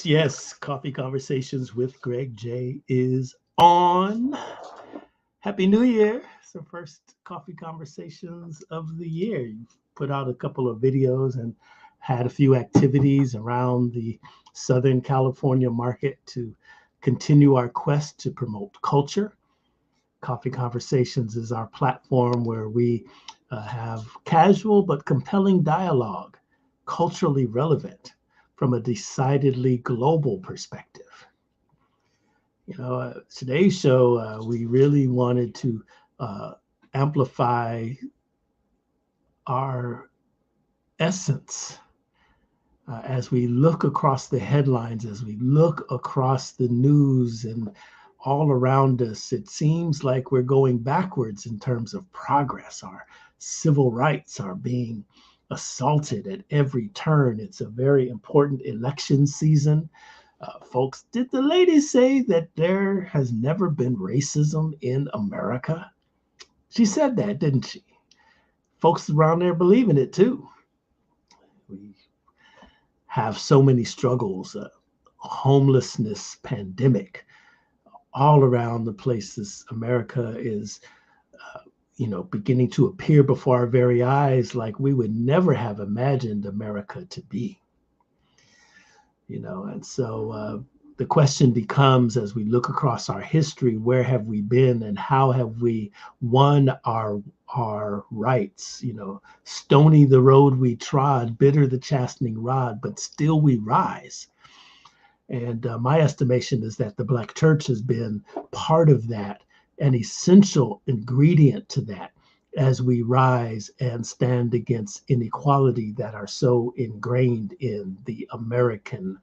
Yes. Coffee Conversations with Greg J is on. Happy New Year. It's the first Coffee Conversations of the year. You've put out a couple of videos and had a few activities around the Southern California market to continue our quest to promote culture. Coffee Conversations is our platform where we have casual but compelling dialogue, culturally relevant, from a decidedly global perspective. Today's show, we really wanted to amplify our essence as we look across the headlines, as we look across the news and all around us. It seems like we're going backwards in terms of progress. Our civil rights are being assaulted at every turn. It's a very important election season. Folks, did the lady say that there has never been racism in America? She said that, didn't she? Folks around there believe in it too. We have so many struggles, homelessness, pandemic, all around the places. America is beginning to appear before our very eyes like we would never have imagined America to be. And so the question becomes, as we look across our history, where have we been and how have we won our rights? Stony the road we trod, bitter the chastening rod, but still we rise. And my estimation is that the Black church has been part of that, an essential ingredient to that, as we rise and stand against inequality that are so ingrained in the American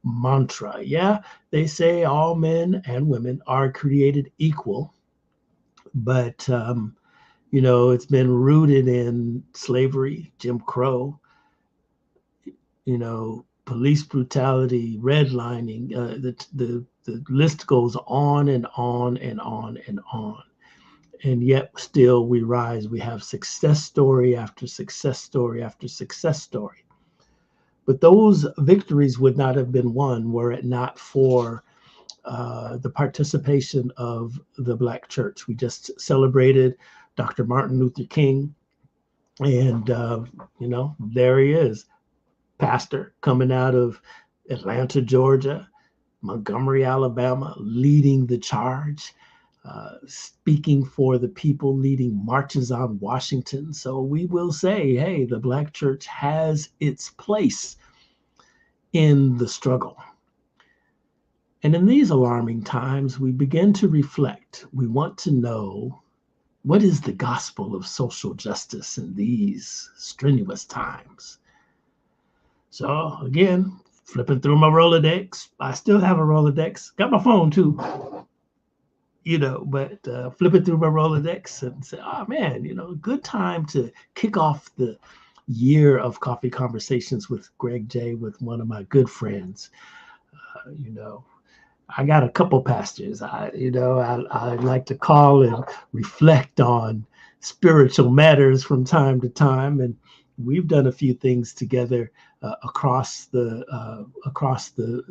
mantra. Yeah, they say all men and women are created equal, but it's been rooted in slavery, Jim Crow, police brutality, redlining. The list goes on and on and on and on. And yet still we rise. We have success story after success story after success story. But those victories would not have been won were it not for the participation of the Black church. We just celebrated Dr. Martin Luther King. And, there he is, pastor coming out of Atlanta, Georgia, Montgomery, Alabama, leading the charge, speaking for the people, leading marches on Washington. So we will say, hey, the Black church has its place in the struggle. And in these alarming times, we begin to reflect. We want to know, what is the gospel of social justice in these strenuous times? So again, flipping through my Rolodex. I still have a Rolodex. Got my phone too. But flipping through my Rolodex and say, oh man, good time to kick off the year of Coffee Conversations with Greg J, with one of my good friends. I got a couple pastors. I like to call and reflect on spiritual matters from time to time, and we've done a few things together across the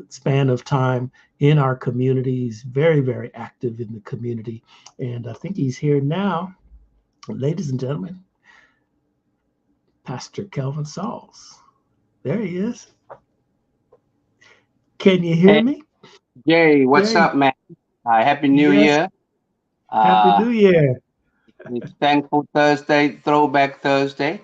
span of time in our communities. Very, very active in the community, and I think he's here now, ladies and gentlemen. Pastor Kelvin Sauls. There he is. Can you hear me? Jay, what's up, man? Happy New Year. Happy New Year. It's Thankful Thursday, Throwback Thursday,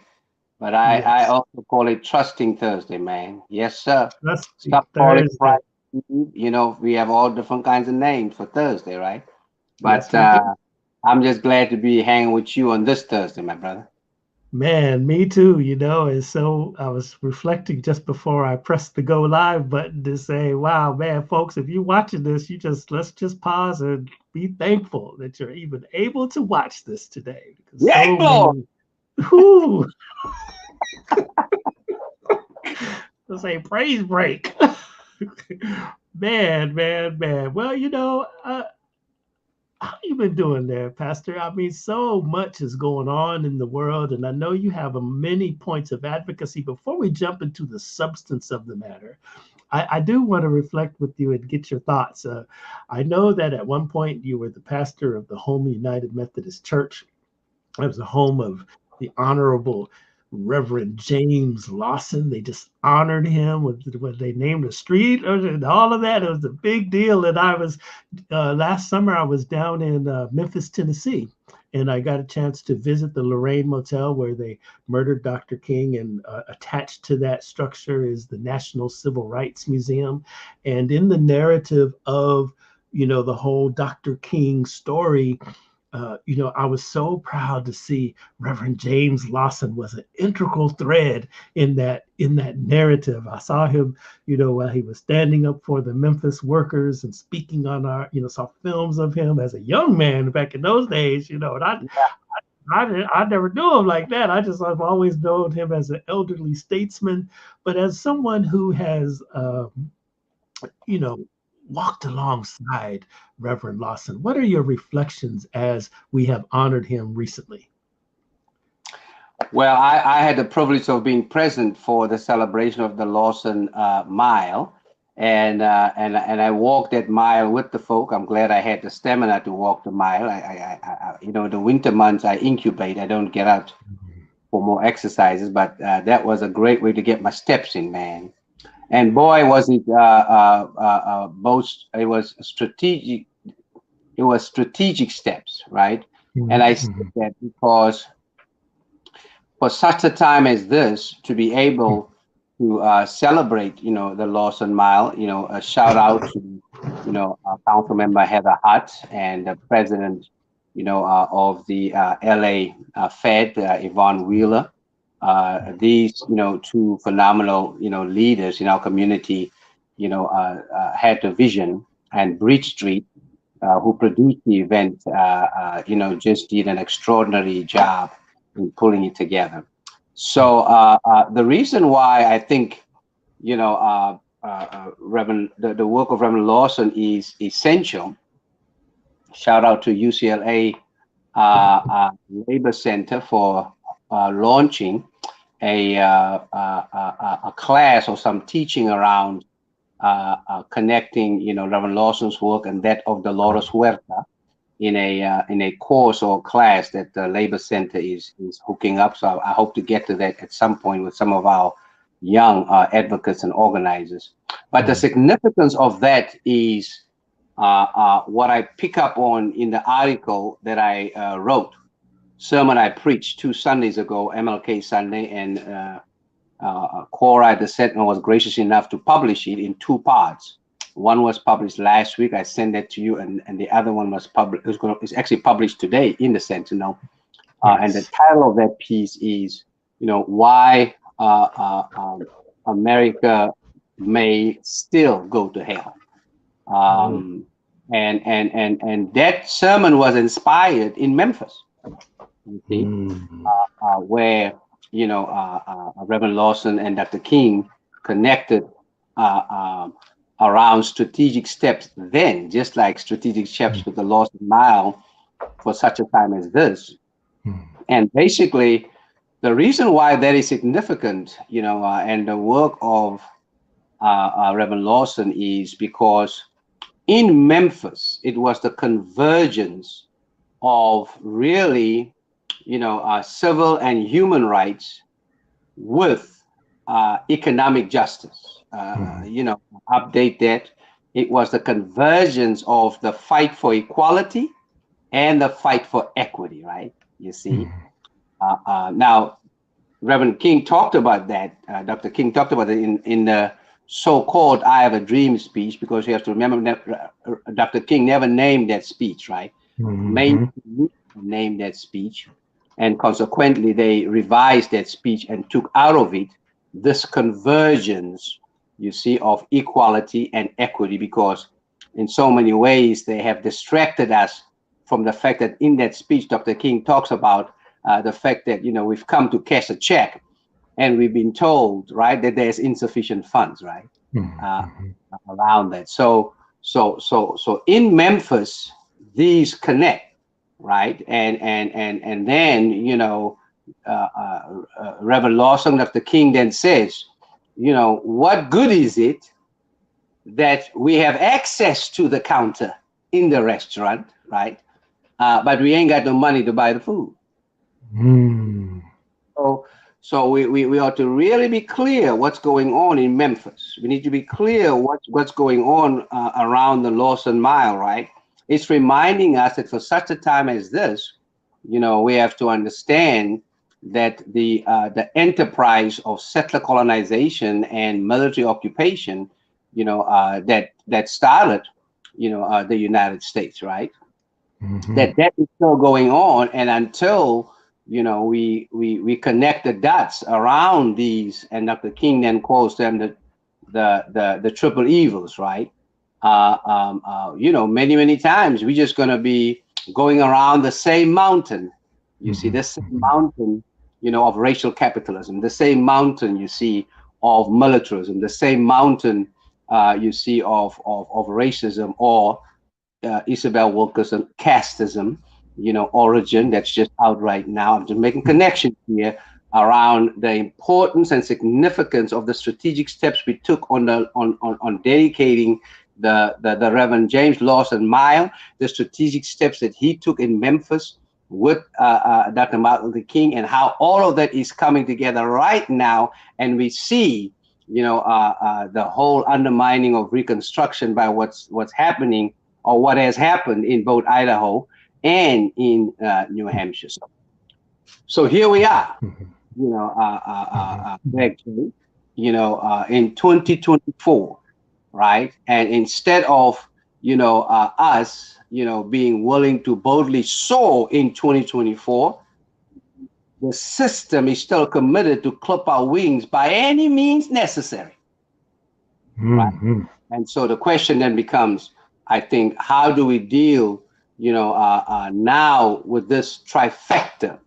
but I also call it Trusting Thursday, man. Yes, sir. Trusting Stop calling Thursday. Friday. You know, we have all different kinds of names for Thursday, right? Yes, But we do. I'm just glad to be hanging with you on this Thursday, my brother. Man, me too, you know. And so I was reflecting just before I pressed the go live button to say, wow, man, folks, if you're watching this, let's just pause and be thankful that you're even able to watch this today because Yeah, so Lord. many, whoo, let's say praise break. Man, man, man. Well, how you been doing there, Pastor? I mean, so much is going on in the world, and I know you have many points of advocacy. Before we jump into the substance of the matter, I do want to reflect with you and get your thoughts. I know that at one point you were the pastor of the Home United Methodist Church. It was the home of the Honorable Reverend James Lawson. They just honored him with what they named a street and all of that. It was a big deal. And I was last summer I was down in Memphis, Tennessee, and I got a chance to visit the Lorraine Motel where they murdered Dr. King. And attached to that structure is the National Civil Rights Museum. And in the narrative of the whole Dr. King story, I was so proud to see Reverend James Lawson was an integral thread in that narrative. I saw him, while he was standing up for the Memphis workers and speaking on saw films of him as a young man back in those days, and I never knew him like that. I've always known him as an elderly statesman, but as someone who has, you know, walked alongside Reverend Lawson. What are your reflections as we have honored him recently? Well, I had the privilege of being present for the celebration of the Lawson Mile, and I walked that mile with the folk. I'm glad I had the stamina to walk the mile. The winter months I incubate. I don't get out for more exercises, but that was a great way to get my steps in, man. And boy, was it both. It was strategic. It was strategic steps, right? And I said Mm-hmm. that because for such a time as this, to be able to celebrate, the Lawson Mile, a shout out to, Council Member Heather Hutt and the President, of the LA Fed, Yvonne Wheeler. These, two phenomenal, leaders in our community, had the vision, and Bridge Street, who produced the event, just did an extraordinary job in pulling it together. So the reason why I think, Reverend, the work of Reverend Lawson is essential. Shout out to UCLA Labor Center for launching a class or some teaching around connecting, Reverend Lawson's work and that of Dolores Huerta in a course or class that the Labor Center is hooking up. So I hope to get to that at some point with some of our young advocates and organizers. But the significance of that is what I pick up on in the article that I wrote, sermon I preached 2 Sundays ago, MLK Sunday, and Cora the Sentinel was gracious enough to publish it in 2 parts. One was published last week. I sent that to you, and the other one was published. It's actually published today in the Sentinel. And the title of that piece is, why America may still go to hell. And that sermon was inspired in Memphis. You see, where Reverend Lawson and Dr. King connected around strategic steps then, just like strategic steps with the Lawson Mile for such a time as this. And basically, the reason why that is significant, and the work of Reverend Lawson is because in Memphis, it was the convergence of really, civil and human rights with economic justice. Update that. It was the convergence of the fight for equality and the fight for equity, right? You see. Now, Reverend King talked about that. Dr. King talked about it in the so-called "I Have a Dream" speech, because you have to remember that Dr. King never named that speech, right? Main named that speech, and consequently they revised that speech and took out of it this convergence, you see, of equality and equity, because in so many ways they have distracted us from the fact that in that speech Dr. King talks about the fact that, you know, we've come to cash a check, and we've been told, right, that there's insufficient funds, right, around that. So in Memphis, these connect, right, and then, you know, Reverend Lawson, Dr. King then says, you know, what good is it that we have access to the counter in the restaurant, right, but we ain't got no money to buy the food. So we ought to really be clear what's going on in Memphis. We need to be clear what's going on around the Lawson Mile, right? It's reminding us that for such a time as this, you know, we have to understand that the enterprise of settler colonization and military occupation, you know, that started, you know, the United States, right? That is still going on, and until, you know, we connect the dots around these, and Dr. King then calls them the triple evils, right? You know, many times we're just going to be going around the same mountain. You see, this same mountain, you know, of racial capitalism, the same mountain, you see, of militarism, the same mountain, you see, of racism, or Isabel Wilkerson casteism, you know, origin that's just out right now. I'm just making connections here around the importance and significance of the strategic steps we took on dedicating the Reverend James Lawson Mile, the strategic steps that he took in Memphis with Dr. Martin Luther King, and how all of that is coming together right now. And we see, you know, the whole undermining of Reconstruction by what's happening, or what has happened in both Idaho and in New Hampshire. So here we are, you know, you know, in 2024, right? And instead of, you know, us, you know, being willing to boldly soar in 2024, the system is still committed to clip our wings by any means necessary. Right? And so the question then becomes, I think, how do we deal, you know, now with this trifecta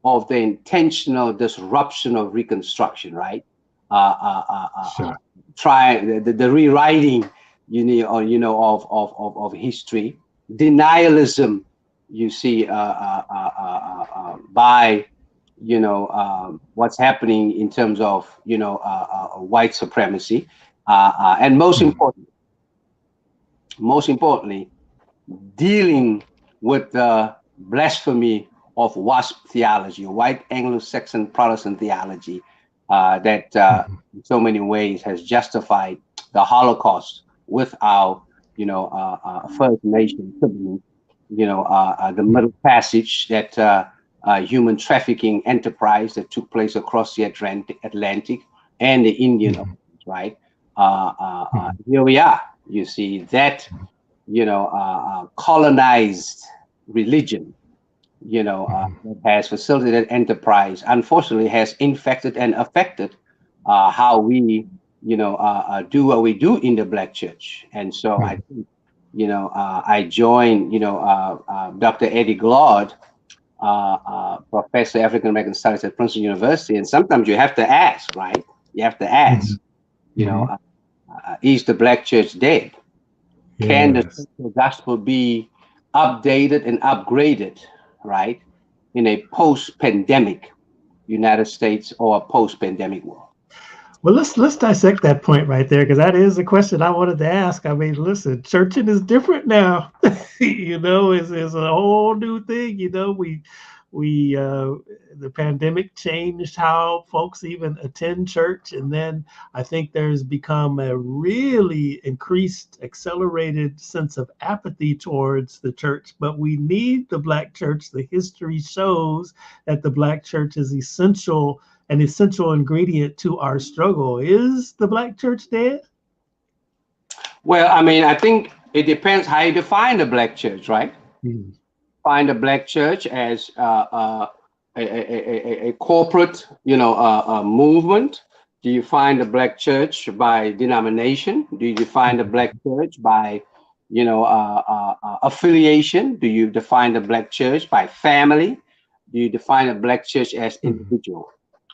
of the intentional disruption of Reconstruction, right? Sure. Try the rewriting, you know, of history, denialism, you see, by, you know, what's happening in terms of, you know, white supremacy, and most importantly, dealing with the blasphemy of WASP theology, white Anglo-Saxon Protestant theology, that in so many ways has justified the Holocaust with our, you know, First Nation siblings, you know, the Middle Passage, that human trafficking enterprise that took place across the Atlantic and the Indian Ocean, right? Here we are. You see that, you know, colonized religion, you know, that has facilitated enterprise, unfortunately has infected and affected how we, you know, do what we do in the Black church. And so I think, you know, I joined, you know, Dr. Eddie Glaude, Professor of African American Studies at Princeton University. And sometimes you have to ask, right? You have to ask, you know, is the Black church dead? Yes. Can the gospel be updated and upgraded, right, in a post-pandemic United States or a post-pandemic world? Well, let's dissect that point right there, because that is a question I wanted to ask. I mean, listen, churching is different now. You know, it's a whole new thing. You know, we The pandemic changed how folks even attend church, and then I think there's become a really increased, accelerated sense of apathy towards the church. But we need the Black church. The history shows that the Black church is essential, an essential ingredient to our struggle. Is the Black church dead? Well, I mean, I think it depends how you define the Black church, right? Mm. Find the Black church as a corporate, movement? Do you find the Black church by denomination? Do you define the Black church by, affiliation? Do you define the Black church by family? Do you define the Black church as individual,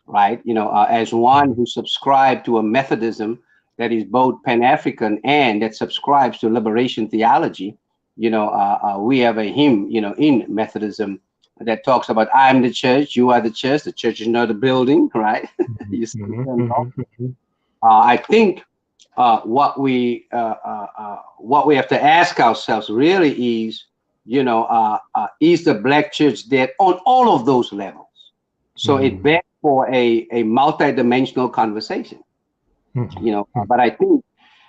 right? As one who subscribed to a Methodism that is both Pan-African and that subscribes to liberation theology. We have a hymn, in Methodism that talks about I'm the church, you are the church is not a building, right? You see, I think what we have to ask ourselves really is, is the Black church dead on all of those levels? So it begs for a multidimensional conversation, but I think,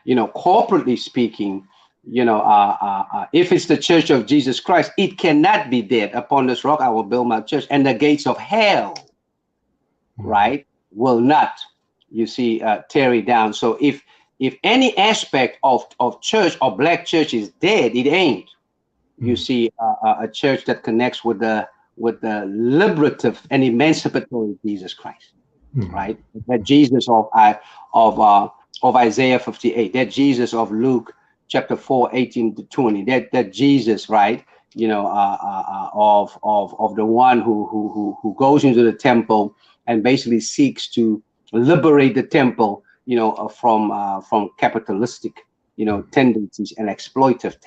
corporately speaking, if it's the church of Jesus Christ, it cannot be dead. Upon this rock I will build my church, and the gates of hell, right, will not, tear it down. So if any aspect of church or Black church is dead, it ain't. A church that connects with the liberative and emancipatory Jesus Christ, right? That Jesus of Isaiah 58, that Jesus of Luke chapter 4, 18 to 20, that Jesus, right? Of the one who goes into the temple and basically seeks to liberate the temple, from capitalistic, tendencies and exploitive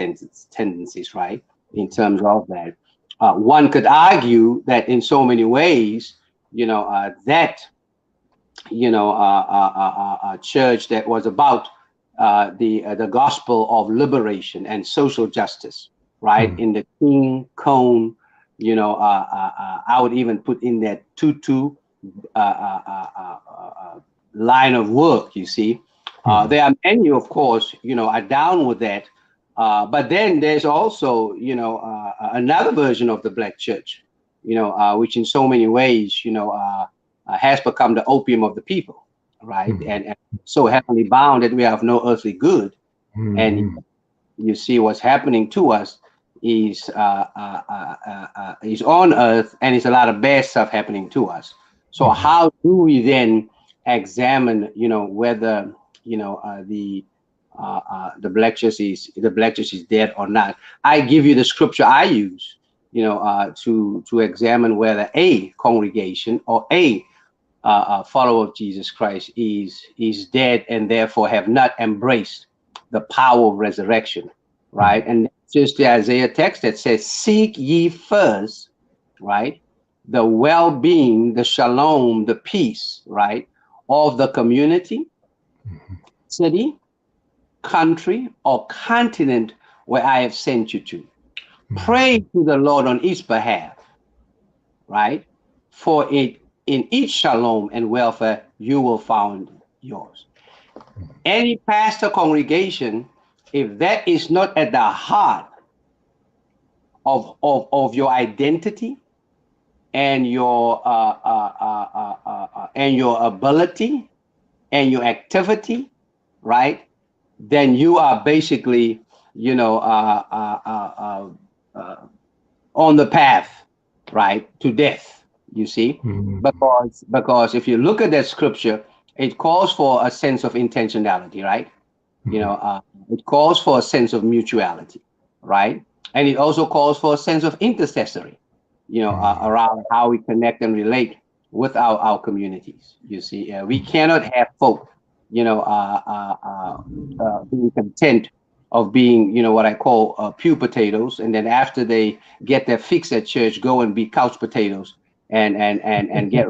tendencies, right? In terms of that, one could argue that in so many ways, that a church that was about the gospel of liberation and social justice, right? In the king cone, I would even put in that tutu line of work. There are many, of course, are down with that. But then there's also, another version of the Black church, which in so many ways, has become the opium of the people, right? And so heavily bound that we have no earthly good. And you see what's happening to us is on earth, and it's a lot of bad stuff happening to us. So how do we then examine, whether, the Black church is dead or not? I give you the scripture I use, to examine whether a congregation or a follower of Jesus Christ is dead and therefore have not embraced the power of resurrection, right? And just the Isaiah text that says, "Seek ye first," right, the well-being, the shalom, the peace, right, of the community, city, country, or continent where I have sent you to. Pray to the Lord on its behalf, right? For it in each shalom and welfare you will find yours. Any pastor congregation, if that is not at the heart of your identity and your ability and your activity, right, then you are basically, on the path, right, to death. Because if you look at that scripture, it calls for a sense of intentionality, right? It calls for a sense of mutuality, right? And it also calls for a sense of intercessory, around how we connect and relate with our communities. We cannot have folk, being content of being, what I call pew potatoes, and then after they get their fix at church, go and be couch potatoes and get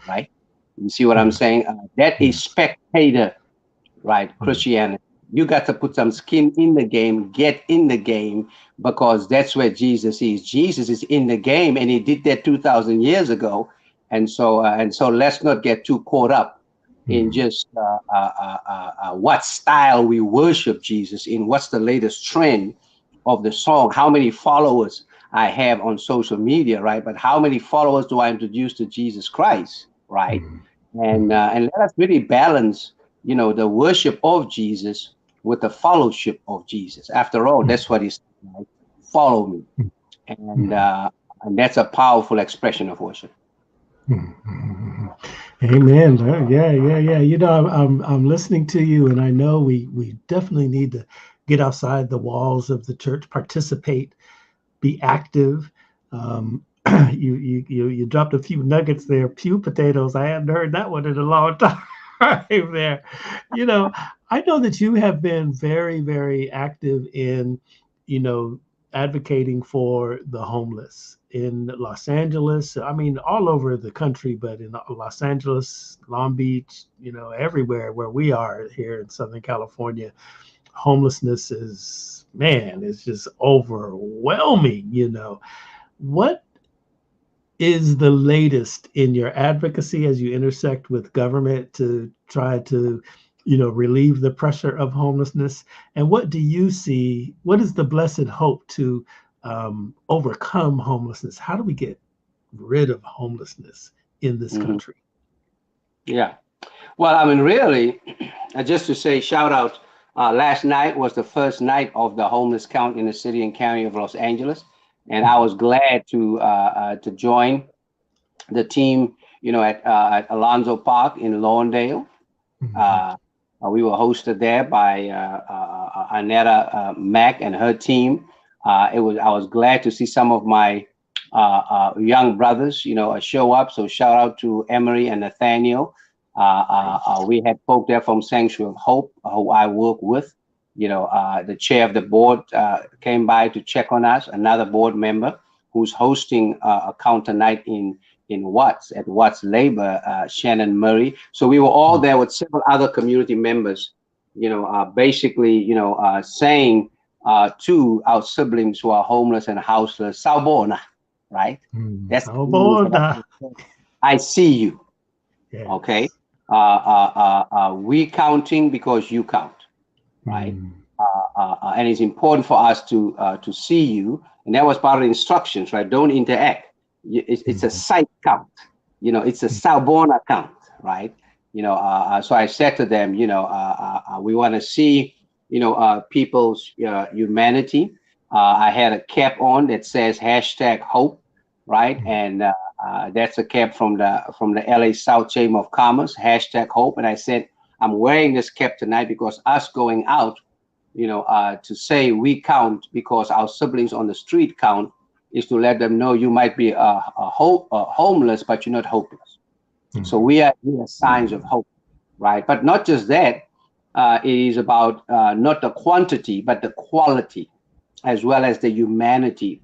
right. You see what I'm saying? That is spectator, right, Christianity. You got to put some skin in the game, get in the game, because that's where Jesus is. Jesus is in the game, and he did that 2,000 years ago. And so let's not get too caught up in just what style we worship Jesus in, what's the latest trend of the song, how many followers I have on social media, right? But how many followers do I introduce to Jesus Christ, right? And let us really balance, the worship of Jesus with the fellowship of Jesus. After all, that's what he's saying, right? Follow me, and that's a powerful expression of worship. Amen. Yeah. I'm listening to you, and I know we definitely need to get outside the walls of the church, participate, be active. You dropped a few nuggets there. Pew potatoes. I hadn't heard that one in a long time. There, I know that you have been very, very active in, advocating for the homeless in Los Angeles. I mean, all over the country, but in Los Angeles, Long Beach, everywhere where we are here in Southern California, homelessness is, man, it's just overwhelming. What is the latest in your advocacy as you intersect with government to try to, relieve the pressure of homelessness? And what do you see? What is the blessed hope to overcome homelessness? How do we get rid of homelessness in this country? Yeah. Well, I mean, really, just to say, shout out. Last night was the first night of the homeless count in the city and county of Los Angeles, and I was glad to join the team, at Alonzo Park in Lawndale. We were hosted there by Anetta Mack and her team. I was glad to see some of my young brothers, show up. So shout out to Emery and Nathaniel. We had folk there from Sanctuary of Hope, who I work with. The chair of the board came by to check on us. Another board member who's hosting a counter night in Watts at Watts Labor, Shannon Murray. So we were all there with several other community members, basically, saying to our siblings who are homeless and houseless, Sawubona, right? That's Sawubona. I see you. Yes. Okay. We counting because you count, right? And it's important for us to see you, and that was part of the instructions, right? Don't interact. It's a sight count, it's a Sawubona count, right? So I said to them, we want to see, people's humanity. I had a cap on that says #hope, right? And that's a cap from the LA South Chamber of Commerce, #hope. And I said, I'm wearing this cap tonight because us going out, to say we count because our siblings on the street count is to let them know you might be homeless, but you're not hopeless. So we are signs of hope, right? But not just that, it is about not the quantity, but the quality, as well as the humanity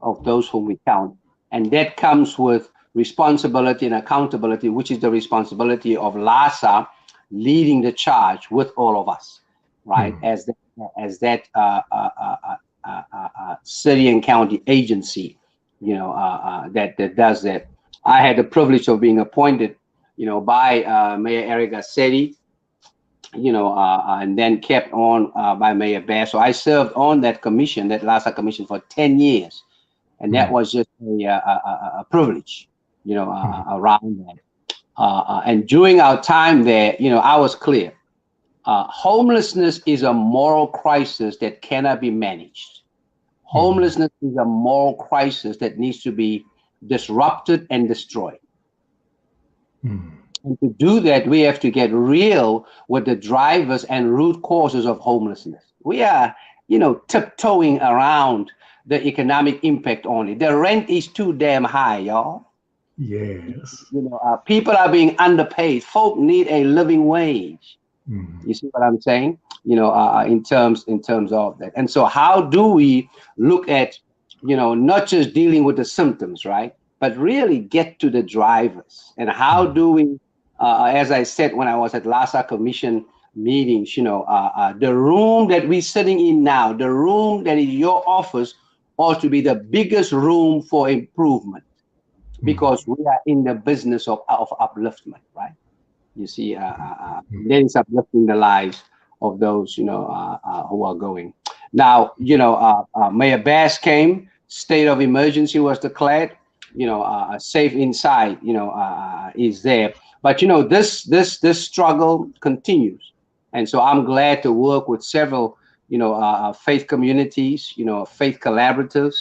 of those whom we count. And that comes with responsibility and accountability, which is the responsibility of LASA leading the charge with all of us, right? As that city and county agency, that does that. I had the privilege of being appointed, by Mayor Eric Garcetti, and then kept on by Mayor Bass. So I served on that commission, that LASA commission, for 10 years. And that was just a privilege, around that. And during our time there, I was clear. Homelessness is a moral crisis that cannot be managed. Homelessness is a moral crisis that needs to be disrupted and destroyed. And to do that, we have to get real with the drivers and root causes of homelessness. We are, tiptoeing around the economic impact on it. The rent is too damn high, y'all. Yes. People are being underpaid. Folk need a living wage. You see what I'm saying? In terms of that. And so how do we look at, not just dealing with the symptoms, right? But really get to the drivers. And how do we, as I said when I was at LASA Commission meetings, the room that we're sitting in now, the room that is your office ought to be the biggest room for improvement, because we are in the business of upliftment, right? You see, then it's uplifting the lives of those, who are going. Now, Mayor Bass came, state of emergency was declared, safe inside, is there. But, this struggle continues. And so I'm glad to work with several, faith communities, faith collaboratives,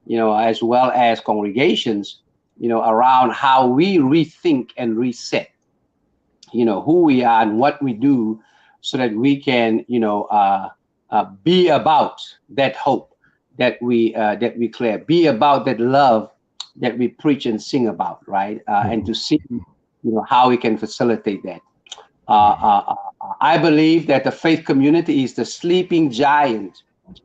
as well as congregations, around how we rethink and reset, who we are and what we do, so that we can, be about that hope that we declare, be about that love that we preach and sing about, right? And to see, how we can facilitate that. I believe that the faith community is the sleeping giant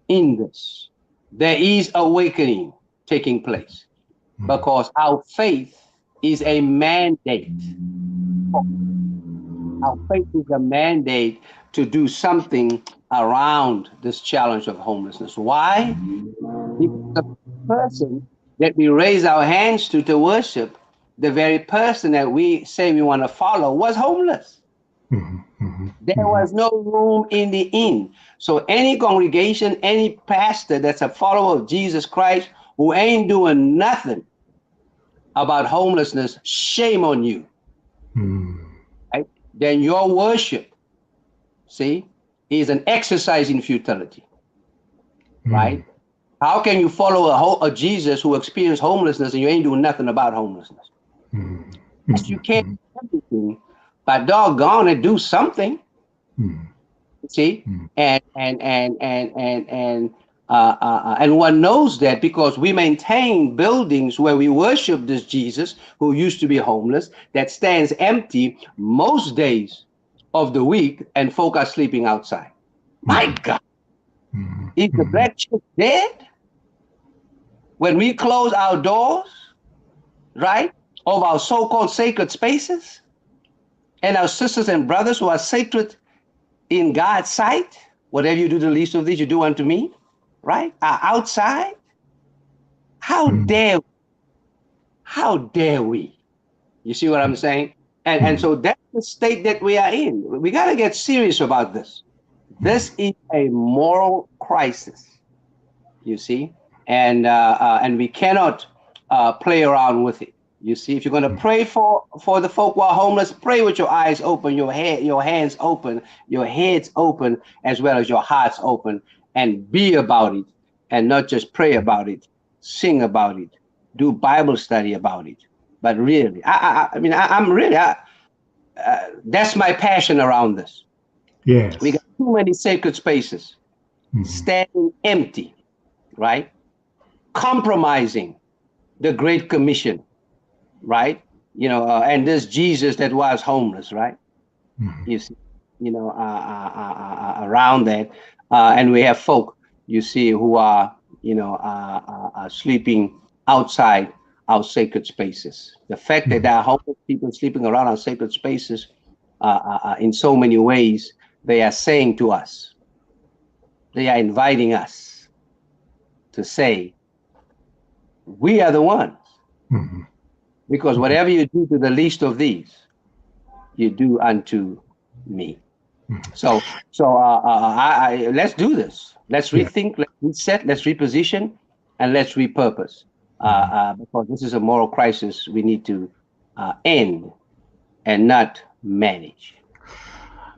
in this. There is awakening taking place because our faith is a mandate. Our faith is a mandate to do something around this challenge of homelessness. Why? Because the person that we raise our hands to worship, the very person that we say we want to follow, was homeless. There was no room in the inn. So any congregation, any pastor that's a follower of Jesus Christ who ain't doing nothing about homelessness, shame on you. Right? Then your worship, see, is an exercise in futility. Right? How can you follow a Jesus who experienced homelessness and you ain't doing nothing about homelessness? Yes, you can't do everything, but doggone it, do something. See, and one knows that because we maintain buildings where we worship this Jesus who used to be homeless, that stands empty most days of the week, and folk are sleeping outside. My God, is the black church dead? When we close our doors, right, of our so-called sacred spaces, and our sisters and brothers who are sacred in God's sight, whatever you do to the least of these, you do unto me, right? Are outside. How dare we? You see what I'm saying? And so that's the state that we are in. We got to get serious about this. This is a moral crisis, you see, and we cannot play around with it. You see, if you're going to pray for the folk who are homeless, pray with your eyes open, your hands open, your heads open, as well as your hearts open, and be about it, and not just pray about it, sing about it, do Bible study about it. But really, I'm really, that's my passion around this. Yes. We got too many sacred spaces standing empty, right? Compromising the Great Commission. Right, and this Jesus that was homeless, right? You see, around that, and we have folk, you see, who are, sleeping outside our sacred spaces. The fact that there are homeless people sleeping around our sacred spaces, in so many ways, they are saying to us, they are inviting us to say, we are the ones. Because whatever you do to the least of these, you do unto me. So let's do this. Let's rethink, let's reset, let's reposition, and let's repurpose. Because this is a moral crisis we need to end and not manage.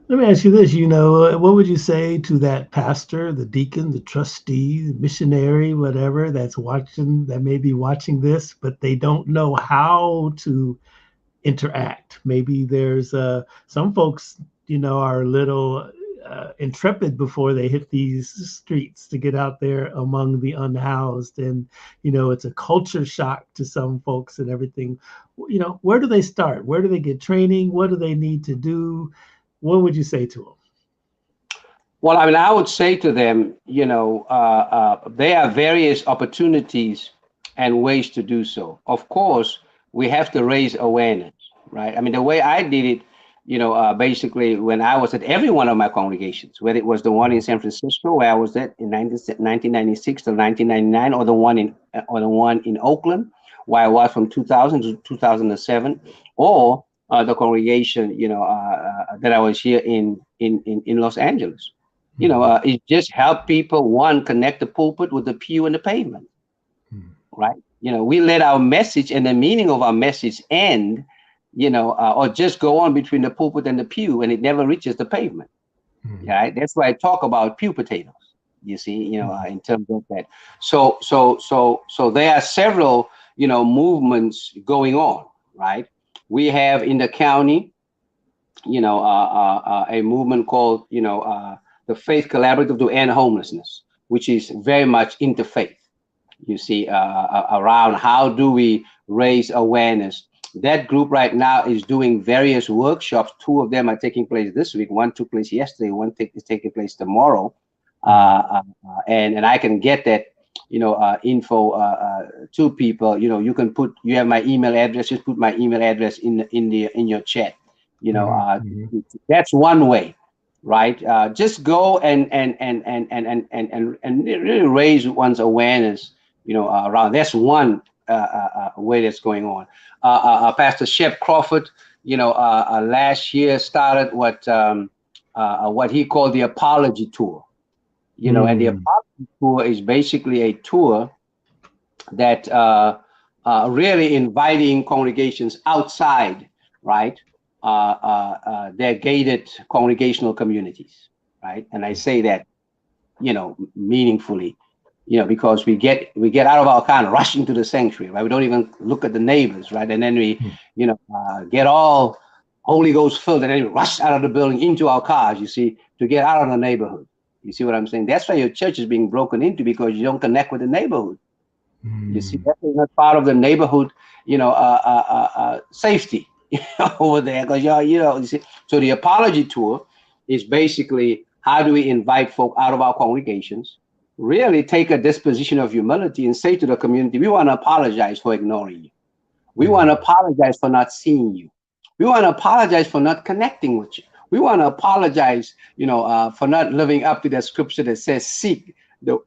Let me ask you this, what would you say to that pastor, the deacon, the trustee, the missionary, whatever, that may be watching this, but they don't know how to interact? Maybe there's some folks, are a little intrepid before they hit these streets to get out there among the unhoused. And, it's a culture shock to some folks and everything. Where do they start? Where do they get training? What do they need to do? What would you say to them? Well, I would say to them, there are various opportunities and ways to do so. Of course, we have to raise awareness, right? The way I did it basically when I was at every one of my congregations, whether it was the one in San Francisco where I was at in 1996 to 1999, or the one in Oakland where I was from 2000 to 2007, or the congregation, that I was here in Los Angeles. It just helped people, one, connect the pulpit with the pew and the pavement, right? We let our message and the meaning of our message end, or just go on between the pulpit and the pew, and it never reaches the pavement. Right? That's why I talk about pew potatoes. You see, in terms of that. So there are several, movements going on, right? We have in the county, a movement called, the Faith Collaborative to End Homelessness, which is very much interfaith. You see, around how do we raise awareness. That group right now is doing various workshops. 2 of them are taking place this week. One took place yesterday. One is taking place tomorrow. And I can get that, info to people. You can you have my email address. Just put my email address in your chat. That's one way, right? Just go and really raise one's awareness, around. That's one way that's going on. Pastor Shep Crawford, last year started what he called the Apology Tour. And the Apology Tour is basically a tour that really inviting congregations outside, right? Their gated congregational communities, right? And I say that, meaningfully, because we get out of our car and rush into the sanctuary, right? We don't even look at the neighbors, right? And then we, get all Holy Ghost filled, and then we rush out of the building into our cars, you see, to get out of the neighborhood. You see what I'm saying? That's why your church is being broken into, because you don't connect with the neighborhood. You see, that's not part of the neighborhood, safety over there, because you see. So the Apology Tour is basically, how do we invite folk out of our congregations, really take a disposition of humility and say to the community, we want to apologize for ignoring you. We want to apologize for not seeing you. We want to apologize for not connecting with you. We want to apologize, for not living up to that scripture that says, seek the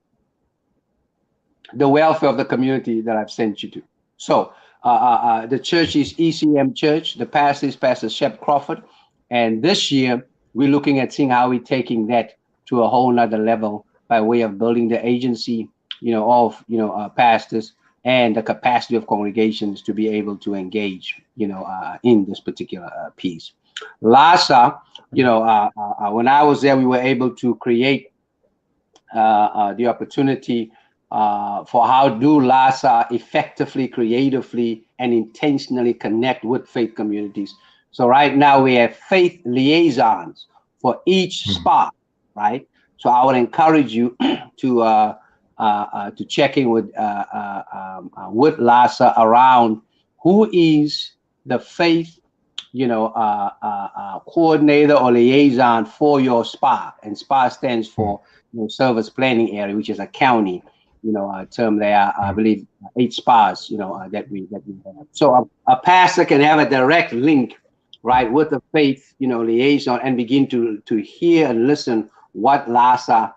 welfare of the community that I've sent you to. So the church is ECM Church. The pastor is Pastor Shep Crawford. And this year, we're looking at seeing how we're taking that to a whole nother level by way of building the agency, of, pastors and the capacity of congregations to be able to engage, in this particular piece. LASA, when I was there, we were able to create the opportunity for how do LASA effectively, creatively, and intentionally connect with faith communities. So right now we have faith liaisons for each spot, right? So I would encourage you to check in with LASA around who is the faith, coordinator or liaison for your SPA. And SPA stands for Service Planning Area, which is a county, term. There are, I believe, 8 SPAs, that we have. So a pastor can have a direct link, right, with the faith, liaison, and begin to hear and listen what LASA,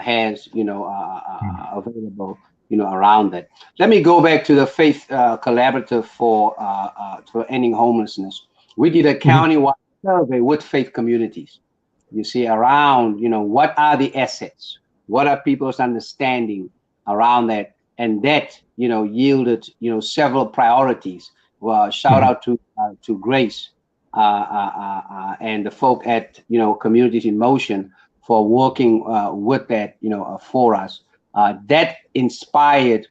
has, available, around that. Let me go back to the Faith Collaborative for ending homelessness. We did a county-wide survey with faith communities. You see, around, what are the assets? What are people's understanding around that? And that, yielded, several priorities. Well, shout out to Grace and the folk at, Communities in Motion for working with that, for us. That inspired,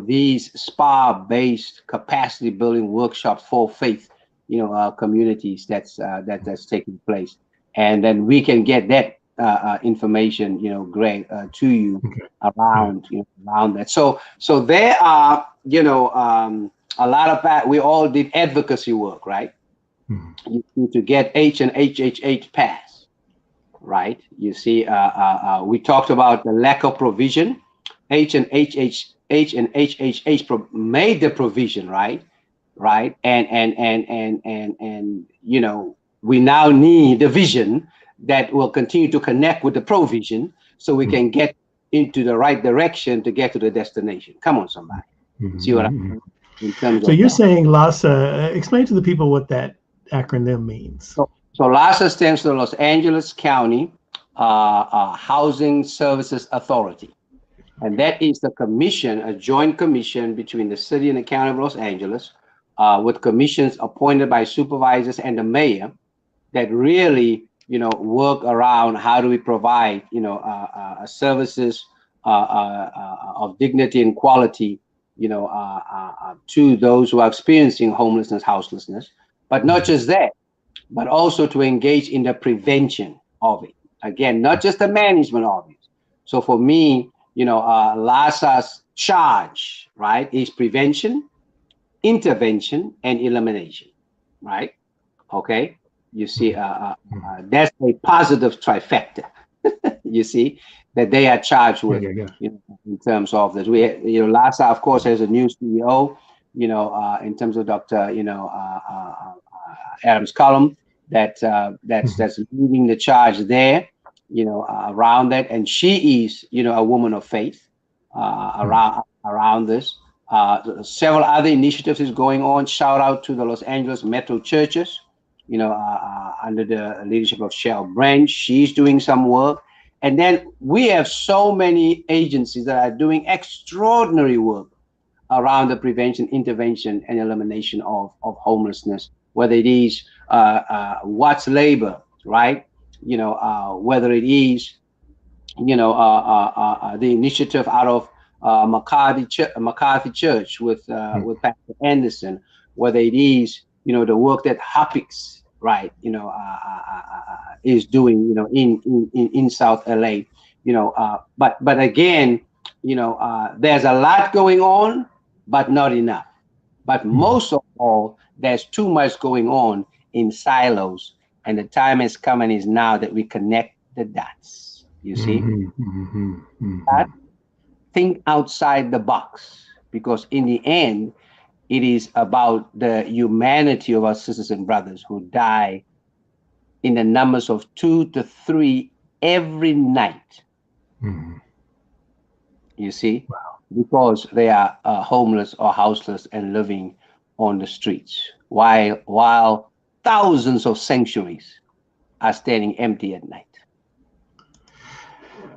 these SPA-based capacity building workshops for faith, communities that's taking place. And then we can get that information, Greg, to you around, around that. So there are, a lot of that. We all did advocacy work, right? You need to get H and HHH pass, right? You see, we talked about the lack of provision. H and HHH made the provision, right? And we now need a vision that will continue to connect with the provision so we can get into the right direction to get to the destination. Come on, somebody. See what I mean? In terms So of you're that. saying LASA, explain to the people what that acronym means. So LASA stands for Los Angeles County Housing Services Authority. And that is the commission, a joint commission between the city and the county of Los Angeles, with commissions appointed by supervisors and the mayor that really, work around how do we provide, services of dignity and quality, to those who are experiencing homelessness, houselessness. But not just that, but also to engage in the prevention of it. Again, not just the management of it. So for me, LASA's charge, right, is prevention, intervention, and elimination, right? Okay, you see, that's a positive trifecta. You see that they are charged with, in terms of this. LASA, of course, has a new CEO, in terms of Dr. Adams Cullum, that's leading the charge there, around that, and she is, a woman of faith, around this. Several other initiatives is going on. Shout out to the Los Angeles Metro Churches, under the leadership of Cheryl Branch. She's doing some work. And then we have so many agencies that are doing extraordinary work around the prevention, intervention, and elimination of homelessness, whether it is What's Labor, right? Whether it is, the initiative out of McCarthy Church with Pastor Anderson, whether it is, the work that Hopix, right, is doing, in South LA, but again, there's a lot going on, but not enough. But most of all, there's too much going on in silos, and the time has come and is now that we connect the dots. You see, think outside the box, because in the end, it is about the humanity of our sisters and brothers who die in the numbers of 2 to 3 every night. You see, because they are homeless or houseless and living on the streets, while thousands of sanctuaries are standing empty at night.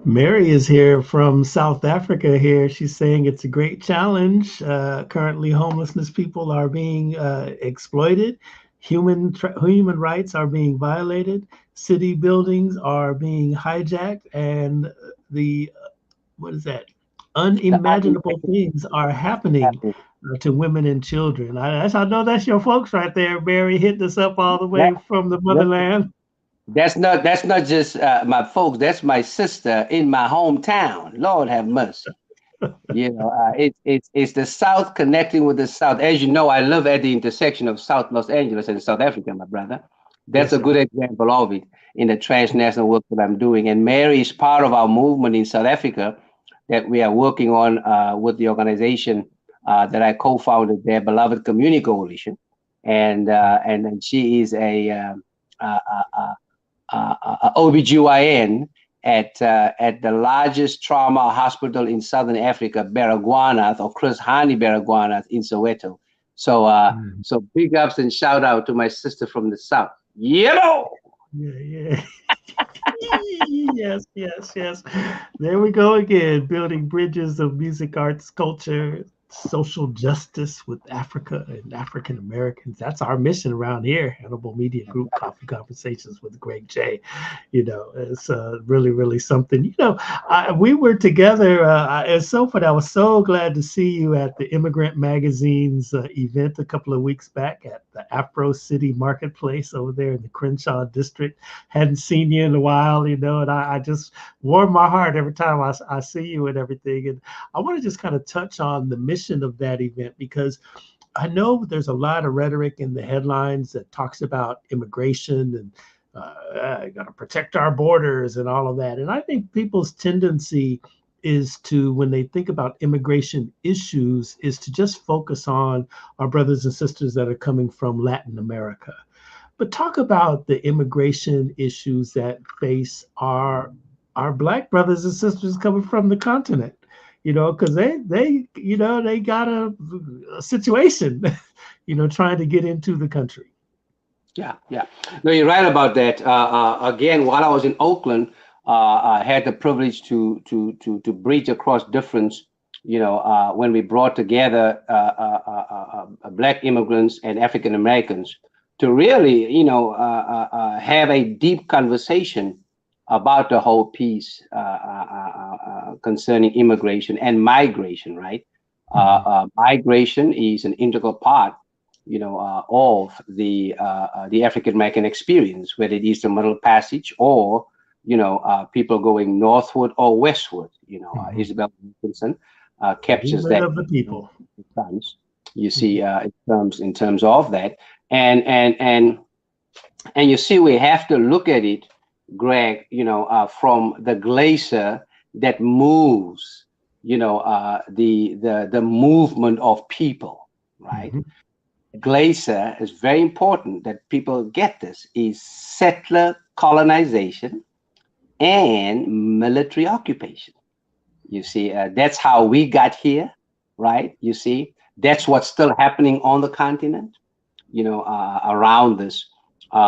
Mary is here from South Africa here. She's saying it's a great challenge. Currently, homelessness people are being exploited. Human rights are being violated. City buildings are being hijacked. And unimaginable things are happening to women and children. I know that's your folks right there, Mary, hitting us up all the way from the motherland. That's not just my folks. That's my sister in my hometown. Lord have mercy. It's the South connecting with the South. As you know, I live at the intersection of South Los Angeles and South Africa, my brother. That's a good example of it in the transnational work that I'm doing. And Mary is part of our movement in South Africa that we are working on with the organization that I co-founded there, Beloved Community Coalition, and she is a OBGYN at the largest trauma hospital in Southern Africa, Baragwanath, or Chris Hani Baragwanath in Soweto. So big ups and shout out to my sister from the South. Yeah. Yes. There we go again, building bridges of music, arts, culture, social justice with Africa and African Americans. That's our mission around here. Hannibal Media Group, Coffee Conversations with Greg J. It's really, really something. We were together. It's so funny. I was so glad to see you at the Immigrant Magazine's event a couple of weeks back at the Afro City Marketplace over there in the Crenshaw District. Hadn't seen you in a while, and I just warm my heart every time I see you and everything. And I want to just kind of touch on the mission of that event, because I know there's a lot of rhetoric in the headlines that talks about immigration and got to protect our borders and all of that. And I think people's tendency is to, when they think about immigration issues, is to just focus on our brothers and sisters that are coming from Latin America. But talk about the immigration issues that face our Black brothers and sisters coming from the continent, because they got a situation, trying to get into the country. Yeah, yeah. No, you're right about that. Again, while I was in Oakland, I had the privilege to bridge across difference. When we brought together Black immigrants and African Americans to really, have a deep conversation about the whole piece concerning immigration and migration. Right? Migration is an integral part of the African American experience, whether it is the Middle Passage or people going northward or westward. Isabel Wilkinson captures that of the people. You see, in terms of that, and you see, we have to look at it, Greg, from the glacier that moves, the movement of people, right? Glacier is very important that people get this, is settler colonization and military occupation. You see, that's how we got here, right? You see, that's what's still happening on the continent, around this. The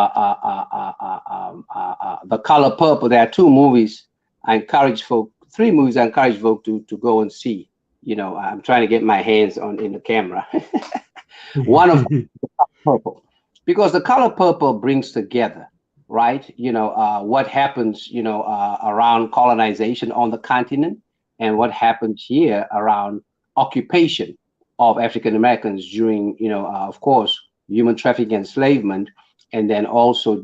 Color Purple, there are three movies I encourage folk to go and see. I'm trying to get my hands in the camera. One of them, the Color Purple, because the Color Purple brings together, right? What happens, around colonization on the continent and what happens here around occupation of African Americans during, of course, human trafficking, enslavement, and then also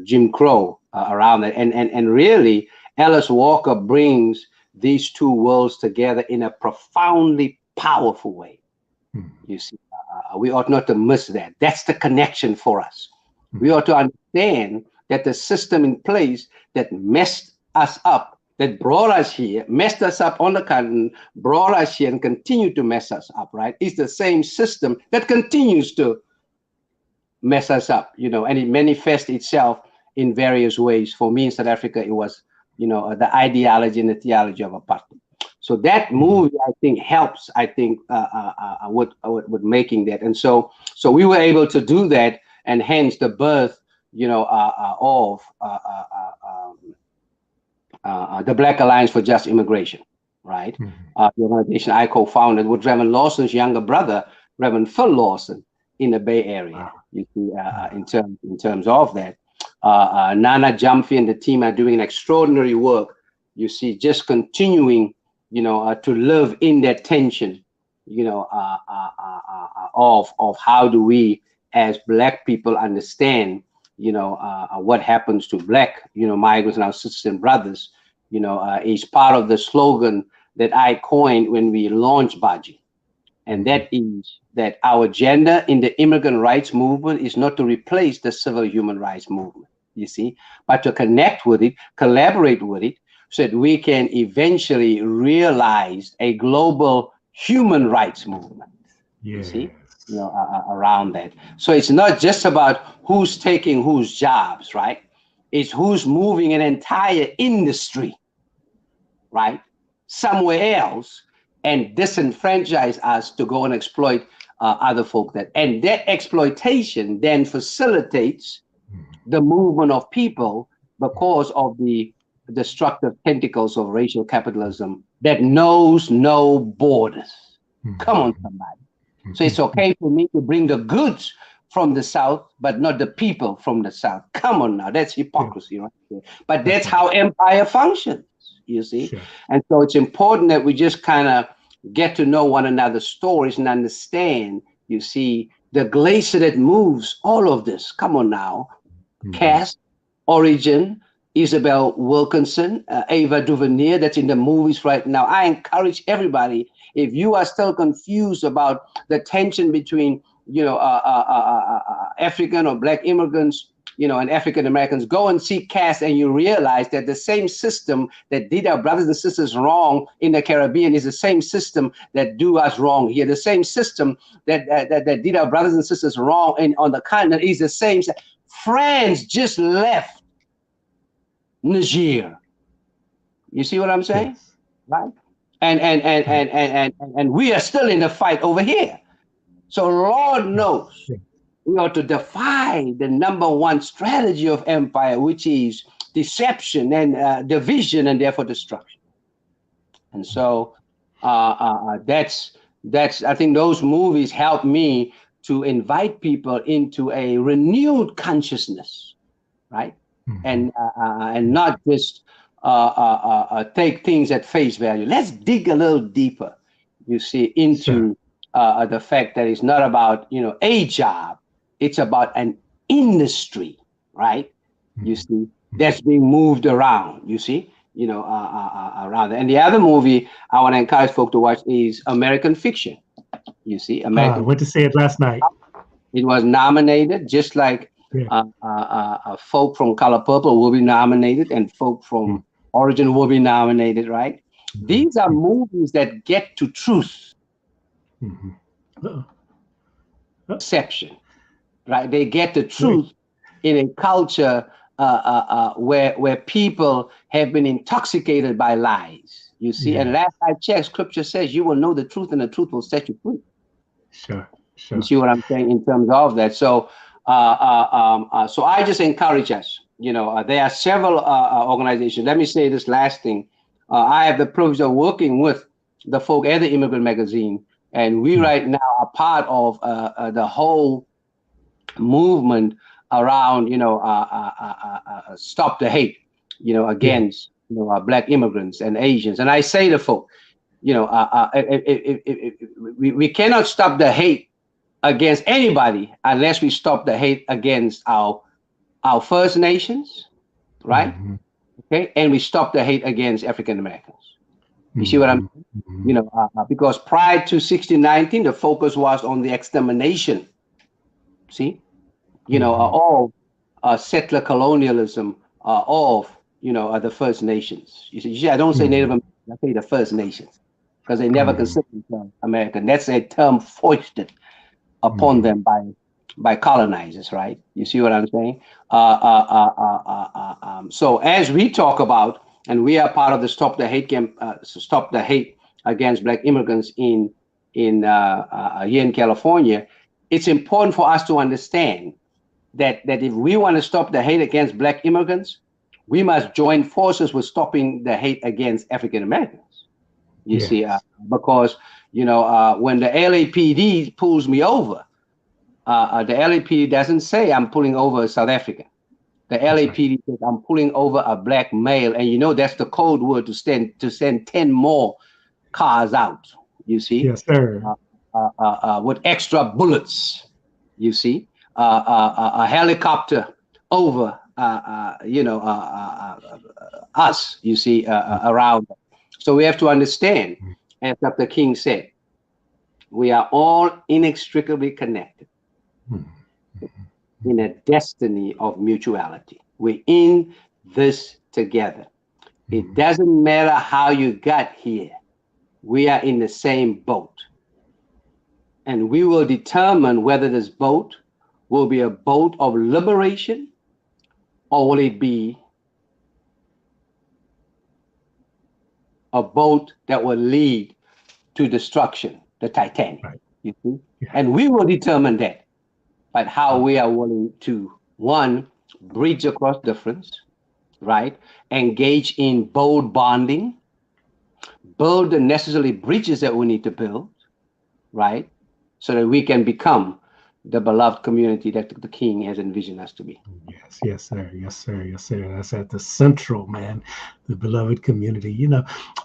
Jim Crow around it. And really, Alice Walker brings these two worlds together in a profoundly powerful way. You see, we ought not to miss that. That's the connection for us. We ought to understand that the system in place that messed us up, that brought us here, messed us up on the continent, brought us here and continue to mess us up, right? It's the same system that continues to mess us up, and it manifests itself in various ways. For me in South Africa, it was, the ideology and the theology of apartheid. So that movie, I think, helps, with making that. And so we were able to do that, and hence the birth, of the Black Alliance for Just Immigration, right? The organization I co-founded with Reverend Lawson's younger brother, Reverend Phil Lawson, in the Bay Area. You see, in terms of that, Nana Jumphy and the team are doing an extraordinary work. You see, just continuing, to live in that tension, of how do we as Black people understand, what happens to Black, migrants and our sisters and brothers, is part of the slogan that I coined when we launched Baji. And that is that our agenda in the immigrant rights movement is not to replace the civil human rights movement, you see, but to connect with it, collaborate with it, so that we can eventually realize a global human rights movement. You see, around that. So it's not just about who's taking whose jobs, right? It's who's moving an entire industry, right, somewhere else and disenfranchise us to go and exploit other folk. And that exploitation then facilitates the movement of people because of the destructive tentacles of racial capitalism that knows no borders. Come on, somebody. So it's okay for me to bring the goods from the South, but not the people from the South. Come on now, that's hypocrisy, right there. But that's how empire functions, you see. Sure. And so it's important that we just kind of get to know one another's stories and understand, you see, the glacier that moves all of this. Come on now. Caste, origin, Isabel Wilkinson, Ava DuVernay, that's in the movies right now. I encourage everybody, if you are still confused about the tension between, African or Black immigrants, and African Americans, go and see caste, and you realize that the same system that did our brothers and sisters wrong in the Caribbean is the same system that do us wrong here. The same system that did our brothers and sisters wrong on the continent is the same. France just left Niger. You see what I'm saying? Yes. Right? And we are still in the fight over here. So Lord knows we ought to defy the #1 strategy of empire, which is deception and division and therefore destruction. And so that's I think those movies help me to invite people into a renewed consciousness, right? And not just take things at face value. Let's dig a little deeper, you see, into the fact that it's not about a job, it's about an industry, right? You see, that's being moved around. You see, around. And the other movie I want to encourage folks to watch is American Fiction. You see, American. I went to see it last night. It was nominated, just like folk from Color Purple will be nominated, and folk from Origin will be nominated, right? These are movies that get to truth. Perception, right? They get the truth in a culture where people have been intoxicated by lies. You see, and last I checked, Scripture says you will know the truth, and the truth will set you free. Sure. You see what I'm saying in terms of that? So, so I just encourage us. There are several organizations. Let me say this last thing. I have the privilege of working with the folk at the Immigrant Magazine, and we right now are part of the whole movement around, stop the hate, against Black immigrants and Asians. And I say to folk, we cannot stop the hate against anybody unless we stop the hate against our First Nations, right? Okay, and we stop the hate against African Americans. You see what I'm saying? Because prior to 1619, the focus was on the extermination. See, all settler colonialism of the First Nations. You see, I don't say Native Americans, I say the First Nations, because they never consider themselves American. That's a term foisted upon them by colonizers, right? You see what I'm saying? So as we talk about, and we are part of the Stop the Hate camp, Stop the Hate against Black immigrants here in California, it's important for us to understand that if we want to stop the hate against Black immigrants, we must join forces with stopping the hate against African Americans. You see, because when the LAPD pulls me over, the LAPD doesn't say I'm pulling over a South African. The LAPD says I'm pulling over a Black male, and that's the code word to send 10 more cars out. You see, yes, sir. With extra bullets. You see, a helicopter over us. You see, around. So we have to understand, as Dr. King said, we are all inextricably connected in a destiny of mutuality. We're in this together. It doesn't matter how you got here. We are in the same boat. And we will determine whether this boat will be a boat of liberation, or will it be a boat that will lead to destruction, the Titanic. You see? And we will determine that. But how we are willing to, one, bridge across difference, right? Engage in bold bonding, build the necessary bridges that we need to build, right? So that we can become the beloved community that the King has envisioned us to be. Yes, sir. Yes, sir. Yes, sir. That's at the central, man, the beloved community.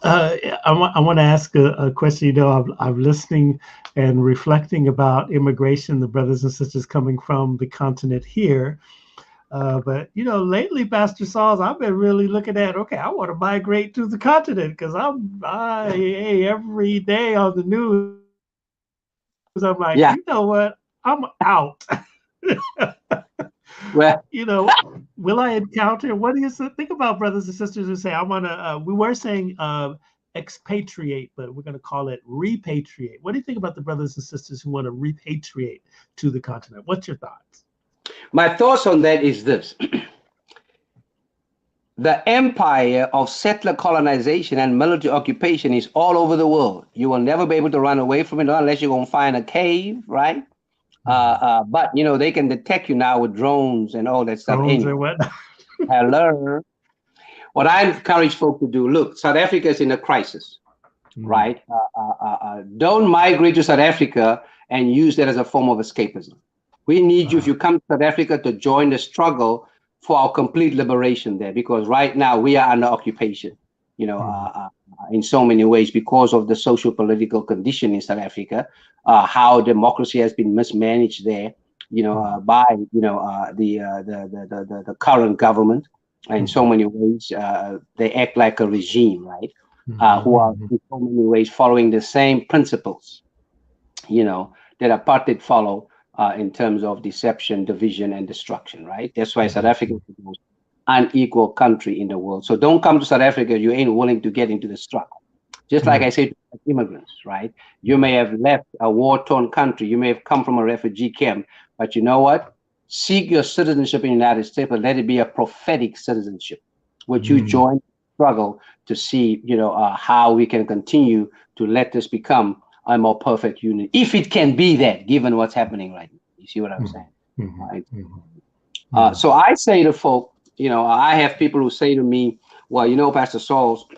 I want to ask a question. I'm listening and reflecting about immigration, the brothers and sisters coming from the continent here. But lately, Pastor Sauls, I've been really looking at, okay, I want to migrate to the continent, because every day on the news, I'm like, you know what? I'm out. Well, will I encounter? What do you think about brothers and sisters who say, I want to, we were saying expatriate, but we're going to call it repatriate. What do you think about the brothers and sisters who want to repatriate to the continent? What's your thoughts? my thoughts on that is this. The empire of settler colonization and military occupation is all over the world. You will never be able to run away from it unless you're going to find a cave, right? But they can detect you now with drones and all that stuff. Drones and what? Hello. What I encourage folks to do, look, South Africa is in a crisis, right? Don't migrate to South Africa and use that as a form of escapism. We need you, if you come to South Africa, to join the struggle for our complete liberation there, because right now we are under occupation, in so many ways because of the social-political condition in South Africa, how democracy has been mismanaged there, by the current government. In so many ways, they act like a regime, right? Who are in so many ways following the same principles, that apartheid follow in terms of deception, division, and destruction, right? That's why South Africa is the most unequal country in the world. So don't come to South Africa if you ain't willing to get into the struggle. Just like I say to immigrants, right? You may have left a war-torn country. You may have come from a refugee camp, but you know what? Seek your citizenship in the United States, but let it be a prophetic citizenship. Would you join the struggle to see, how we can continue to let this become a more perfect union, if it can be that, given what's happening right now. You see what I'm saying? Right? So I say to folk, I have people who say to me, well, Pastor Sauls,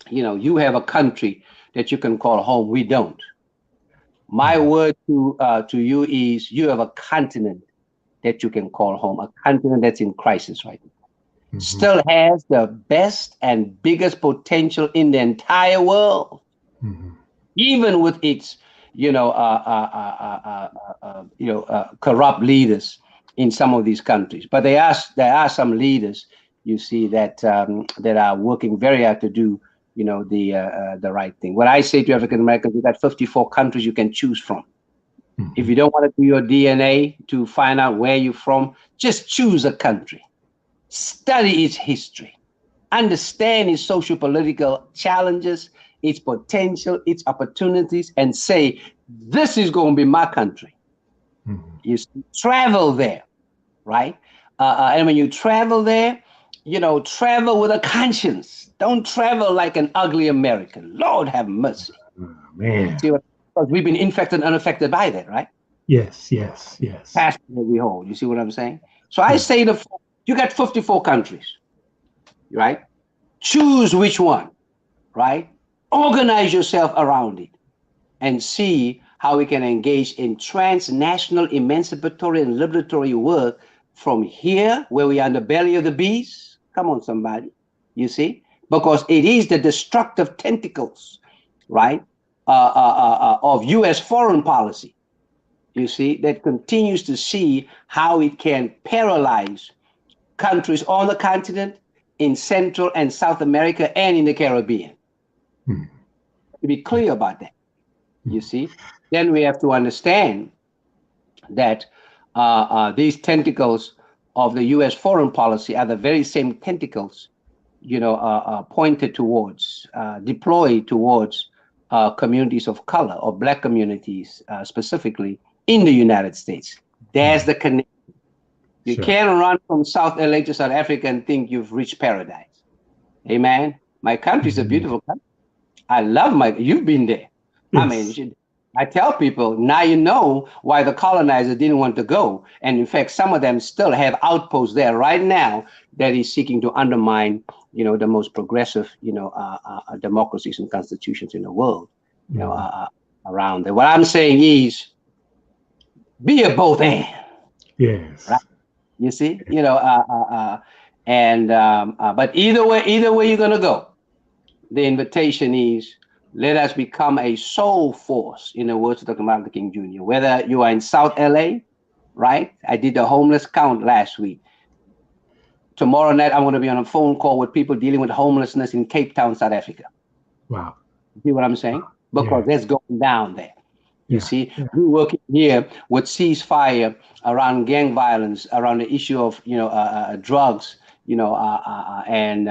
you have a country that you can call home. We don't. My word to you is, you have a continent that you can call home, a continent that's in crisis right now. Still has the best and biggest potential in the entire world, even with its, corrupt leaders in some of these countries. But there are some leaders, you see, that are working very hard to do, the right thing. What I say to African Americans, you got 54 countries you can choose from. If you don't want to do your DNA to find out where you're from, just choose a country. Study its history. Understand its social-political challenges, its potential, its opportunities, and say, this is going to be my country. You travel there, right? And when you travel there, travel with a conscience. Don't travel like an ugly American. Lord have mercy. Man. Because we've been infected and unaffected by that, right? Yes. Passion that we hold. You see what I'm saying? So I say you got 54 countries, right? Choose which one, right? Organize yourself around it and see how we can engage in transnational emancipatory and liberatory work from here, where we are in the belly of the beast. Come on, somebody. You see? Because it is the destructive tentacles, right, of U.S. foreign policy, you see, that continues to see how it can paralyze countries on the continent, in Central and South America, and in the Caribbean. To be clear about that, you see, then we have to understand that these tentacles of the U.S. foreign policy are the very same tentacles, pointed towards, deployed towards communities of color, or Black communities specifically in the United States. There's the connection. You can't run from South LA to South Africa and think you've reached paradise. Amen. My country's a beautiful country. I love you've been there. Yes. I mean, I tell people, now you know why the colonizer didn't want to go. And in fact, some of them still have outposts there right now that is seeking to undermine, the most progressive, democracies and constitutions in the world, around there. What I'm saying is, be a both and. Yes. Right? You see, but either way you're going to go, the invitation is, let us become a soul force, in the words of Dr. Martin Luther King Jr. Whether you are in South LA, right? I did the homeless count last week. Tomorrow night, I'm going to be on a phone call with people dealing with homelessness in Cape Town, South Africa. Wow. See what I'm saying? Because that's going down there. You Yeah. see, Yeah. we're working here with ceasefire around gang violence, around the issue of drugs, and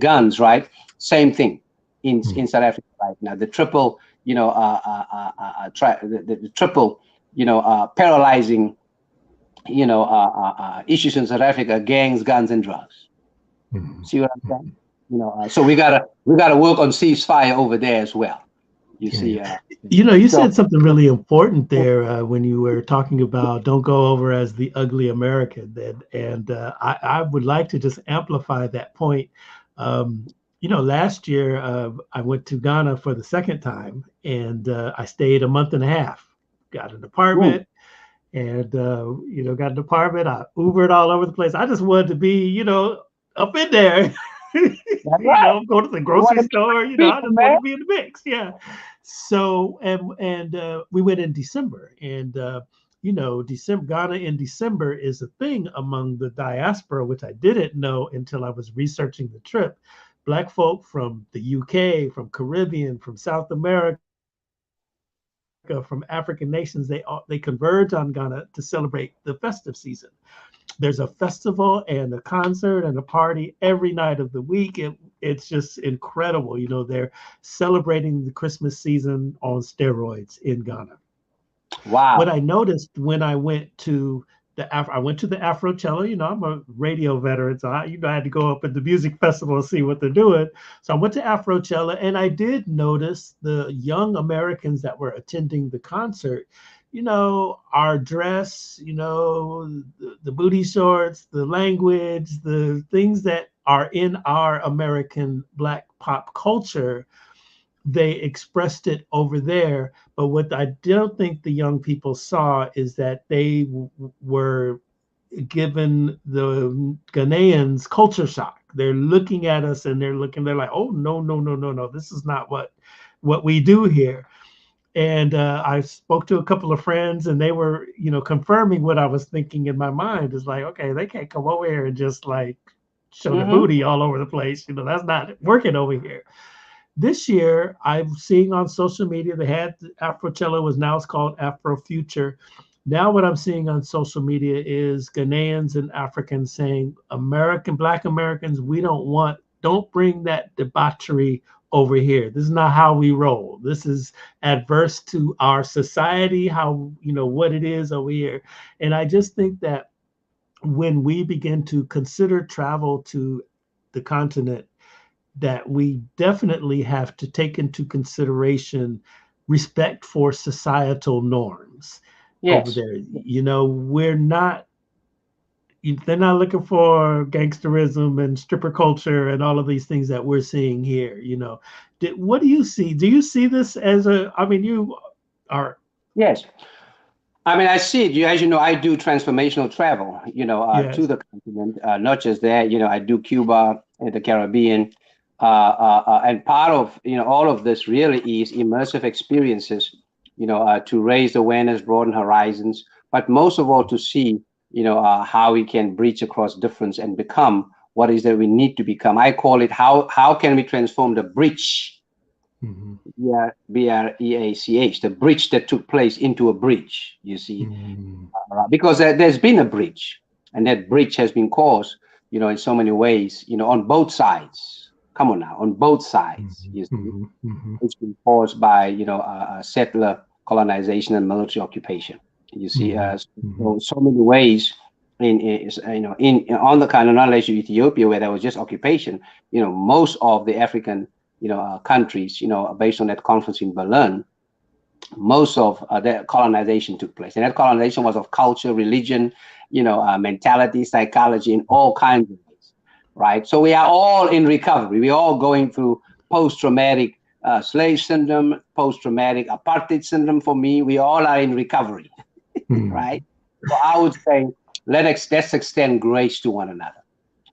guns, right? Same thing in South Africa right now. The triple, the triple, paralyzing, issues in South Africa: gangs, guns, and drugs. See what I'm saying? So we gotta work on ceasefire over there as well. You see, You so said something really important there when you were talking about don't go over as the ugly American. And I would like to just amplify that point. Last year I went to Ghana for the second time, and I stayed a month and a half. Got an apartment, and got an apartment. I Ubered all over the place. I just wanted to be, up in there. that's right. Go to the You want grocery to meet store. I people, just want man. to be in the mix. Yeah. So and we went in December, and December Ghana in December is a thing among the diaspora, which I didn't know until I was researching the trip. Black folk from the UK, from Caribbean, from South America, from African nations, they converge on Ghana to celebrate the festive season. There's a festival and a concert and a party every night of the week. It's just incredible. They're celebrating the Christmas season on steroids in Ghana. What Wow. I noticed when I went to I went to the Afrocello. I'm a radio veteran, so I had to go up at the music festival and see what they're doing. So I went to Afrocello, and I did notice the young Americans that were attending the concert. Our dress, the booty shorts, the language, the things that are in our American Black pop culture, they expressed it over there. But what I don't think the young people saw is that they were given the Ghanaians culture shock. They're looking at us and they're like, oh, no, no, no, no, no. This is not what we do here. And I spoke to a couple of friends, and they were, confirming what I was thinking in my mind. Is like, okay, they can't come over here and just like show the booty all over the place. That's not working over here. This year, I'm seeing on social media, they had Afrocello, was now it's called Afrofuture. Now what I'm seeing on social media is Ghanaians and Africans saying, Black Americans, don't bring that debauchery over here. This is not how we roll. This is adverse to our society, how, what it is over here. And I just think that when we begin to consider travel to the continent, that we definitely have to take into consideration respect for societal norms over Yes. there. We're not, they're not looking for gangsterism and stripper culture and all of these things that we're seeing here. What do you see? Do you see this as you are. Yes. I mean, I see it. As you know, I do transformational travel, to Yes. the continent, not just there. I do Cuba and the Caribbean. And part of, all of this really is immersive experiences, to raise awareness, broaden horizons, but most of all to see, how we can breach across difference and become what is that we need to become. I call it how can we transform the breach. Mm-hmm. BREACH, the breach that took place into a breach, you see, Mm-hmm. because there's been a breach, and that breach has been caused, in so many ways, on both sides. Come on now, on both sides, you see, Mm-hmm. Mm-hmm. it's been caused by, settler colonization and military occupation. You see, Mm-hmm. so many ways. On the continent, not unless you Ethiopia, where there was just occupation. Most of the African countries, based on that conference in Berlin, most of their colonization took place. And that colonization was of culture, religion, mentality, psychology, in all kinds of ways, right? So we are all in recovery. We're all going through post-traumatic slave syndrome, post-traumatic apartheid syndrome for me. We all are in recovery, right? So I would say, let's extend grace to one another.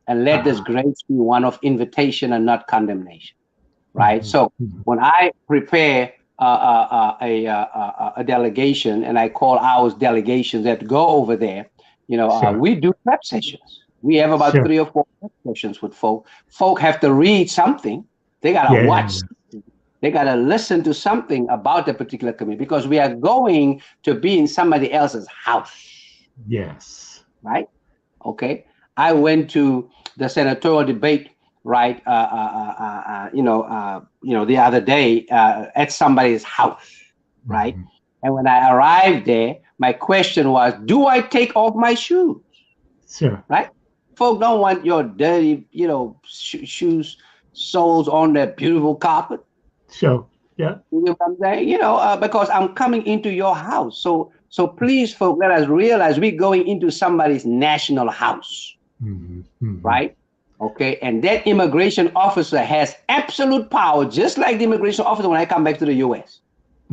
And let this grace be one of invitation and not condemnation. Right. So when I prepare a delegation, and I call ours delegations that go over there, Sure. we do prep sessions. We have about Sure. 3 or 4 prep sessions with folk. Folk have to read something. They gotta Yeah. watch. They got to listen to something about the particular community, because we are going to be in somebody else's house. Yes. Right? Okay. I went to the senatorial debate, right? The other day at somebody's house, right? Mm-hmm. And when I arrived there, my question was, do I take off my shoes? Sure. Right? Folk don't want your dirty, shoes, soles on their beautiful carpet. Sure. Yeah. You know what I'm saying? Because I'm coming into your house. So please, folk, let us realize we're going into somebody's national house. Mm-hmm. Mm-hmm. Right? Okay. And that immigration officer has absolute power, just like the immigration officer when I come back to the US.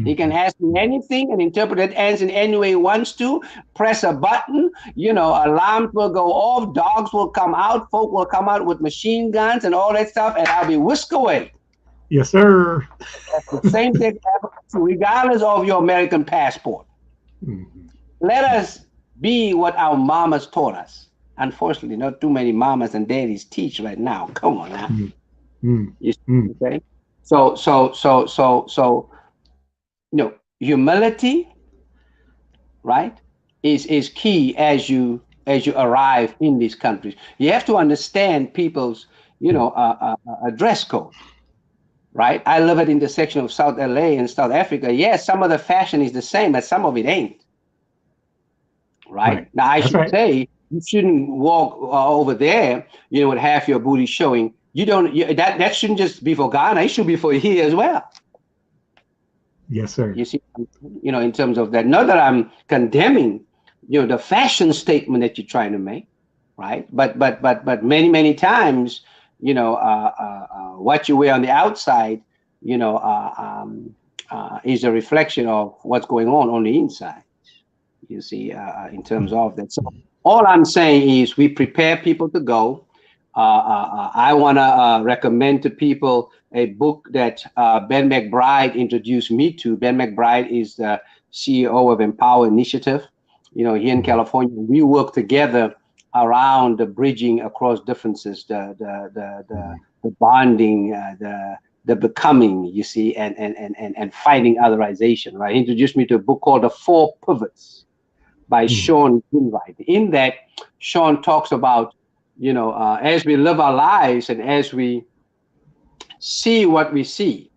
He can ask me anything and interpret it as in any way he wants to. Press a button, alarms will go off, dogs will come out, folk will come out with machine guns and all that stuff, and I'll be whisked away. Yes, sir. That's the same thing, regardless of your American passport. Mm-hmm. Let us be what our mamas taught us. Unfortunately, not too many mamas and daddies teach right now. Come on now. Mm-hmm. You see, okay? So, humility, right, is key as you arrive in these countries. You have to understand people's, dress code, right? I live at intersection of South LA and South Africa. Yes, some of the fashion is the same, but some of it ain't. Right? Now, I should say, you shouldn't walk over there, with half your booty showing. That shouldn't just be for Ghana. It should be for here as well. Yes, sir. You see, in terms of that, not that I'm condemning, the fashion statement that you're trying to make, right? But many, many times, what you wear on the outside, is a reflection of what's going on the inside. You see, in terms of that. So all I'm saying is we prepare people to go. I want to recommend to people a book that Ben McBride introduced me to. Ben McBride is the CEO of Empower Initiative. Here in California, we work together around the bridging across differences, the bonding, the becoming, you see, and fighting otherization. Right? He introduced me to a book called The Four Pivots by Sean Ginwright. In that, Sean talks about, as we live our lives and as we see what we see,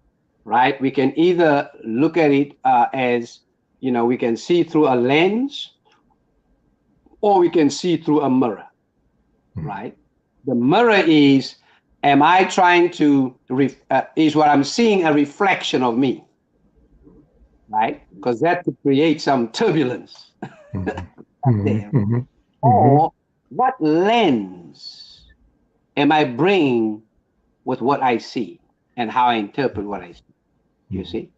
right? We can either look at it as, we can see through a lens, or we can see through a mirror, right? The mirror is, am I trying to, is what I'm seeing a reflection of me, right? Because that could create some turbulence. Or what lens am I bringing with what I see and how I interpret what I see? You see,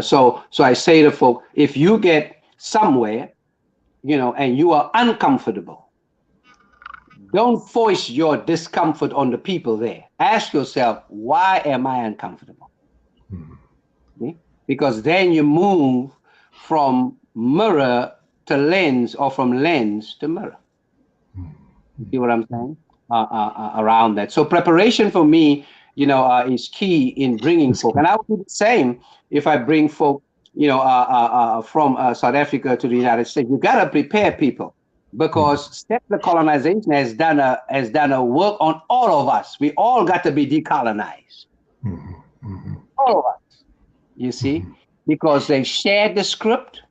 so I say to folk, if you get somewhere, and you are uncomfortable, don't force your discomfort on the people there. Ask yourself, why am I uncomfortable? Okay? Because then you move from mirror to lens, or from lens to mirror. You see what I'm saying? Around that. So preparation for me, is key in bringing folk. And I would do the same if I bring folk, from South Africa to the United States. You got to prepare people, because settler colonization has done a work on all of us. We all got to be decolonized. All of us, you see, because they shared the script,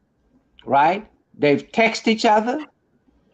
right? They've texted each other.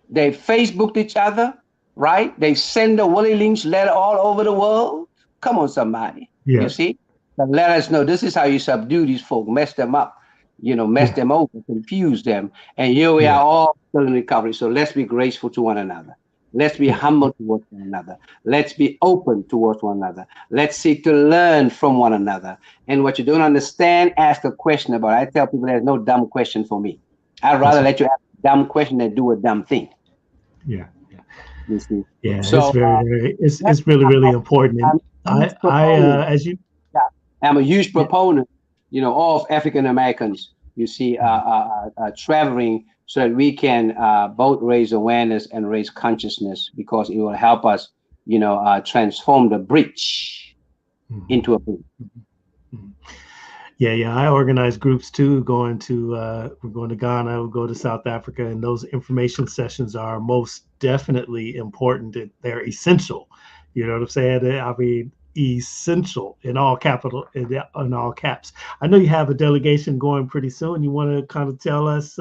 They've Facebooked each other, right? They send a Willie Lynch letter all over the world. Come on, somebody. Yeah. You see? But let us know this is how you subdue these folk, mess them up, mess them over, confuse them. And here we are all still in recovery. So let's be graceful to one another. Let's be humble towards one another. Let's be open towards one another. Let's seek to learn from one another. And what you don't understand, ask a question about it. I tell people there's no dumb question for me. I'd rather let you ask a dumb question than do a dumb thing. Yeah. You see? Yeah, So, it's very, it's really, really important. And I'm a huge proponent, of African Americans, you see, traveling so that we can both raise awareness and raise consciousness, because it will help us, transform the breach into a boom. Yeah. I organize groups too. We're going to Ghana. We'll go to South Africa, and those information sessions are most definitely important. They're essential. You know what I'm saying? I mean, essential in all in all caps. I know you have a delegation going pretty soon. You want to kind of tell us,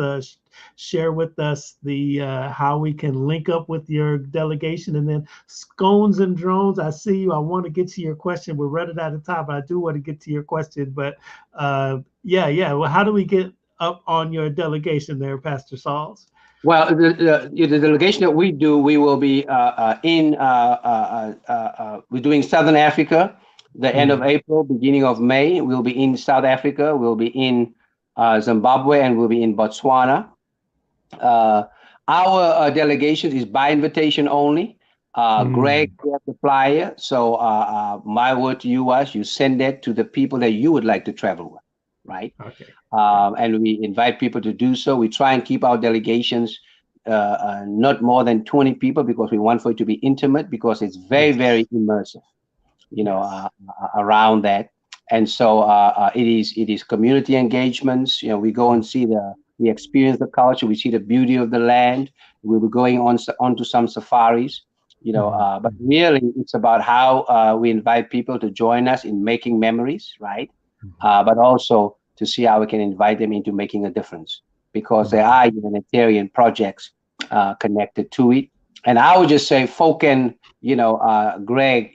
share with us the how we can link up with your delegation, and then scones and drones. I see you. I want to get to your question. We're running out of time, but I do want to get to your question. But yeah. Well, how do we get up on your delegation there, Pastor Sauls? Well, the delegation that we do, we will be we're doing Southern Africa, the end of April, beginning of May. We'll be in South Africa. We'll be in Zimbabwe, and we'll be in Botswana. Our delegation is by invitation only. Greg has the flyer. So my word to you was, you send that to the people that you would like to travel with, right? Okay. And we invite people to do so. We try and keep our delegations not more than 20 people, because we want for it to be intimate, because it's very, very immersive, around that. And so it is community engagements. We go and we experience the culture. We see the beauty of the land. We'll be going onto some safaris, but really it's about how we invite people to join us in making memories, right? But also to see how we can invite them into making a difference, because there are humanitarian projects connected to it. And I would just say, Greg,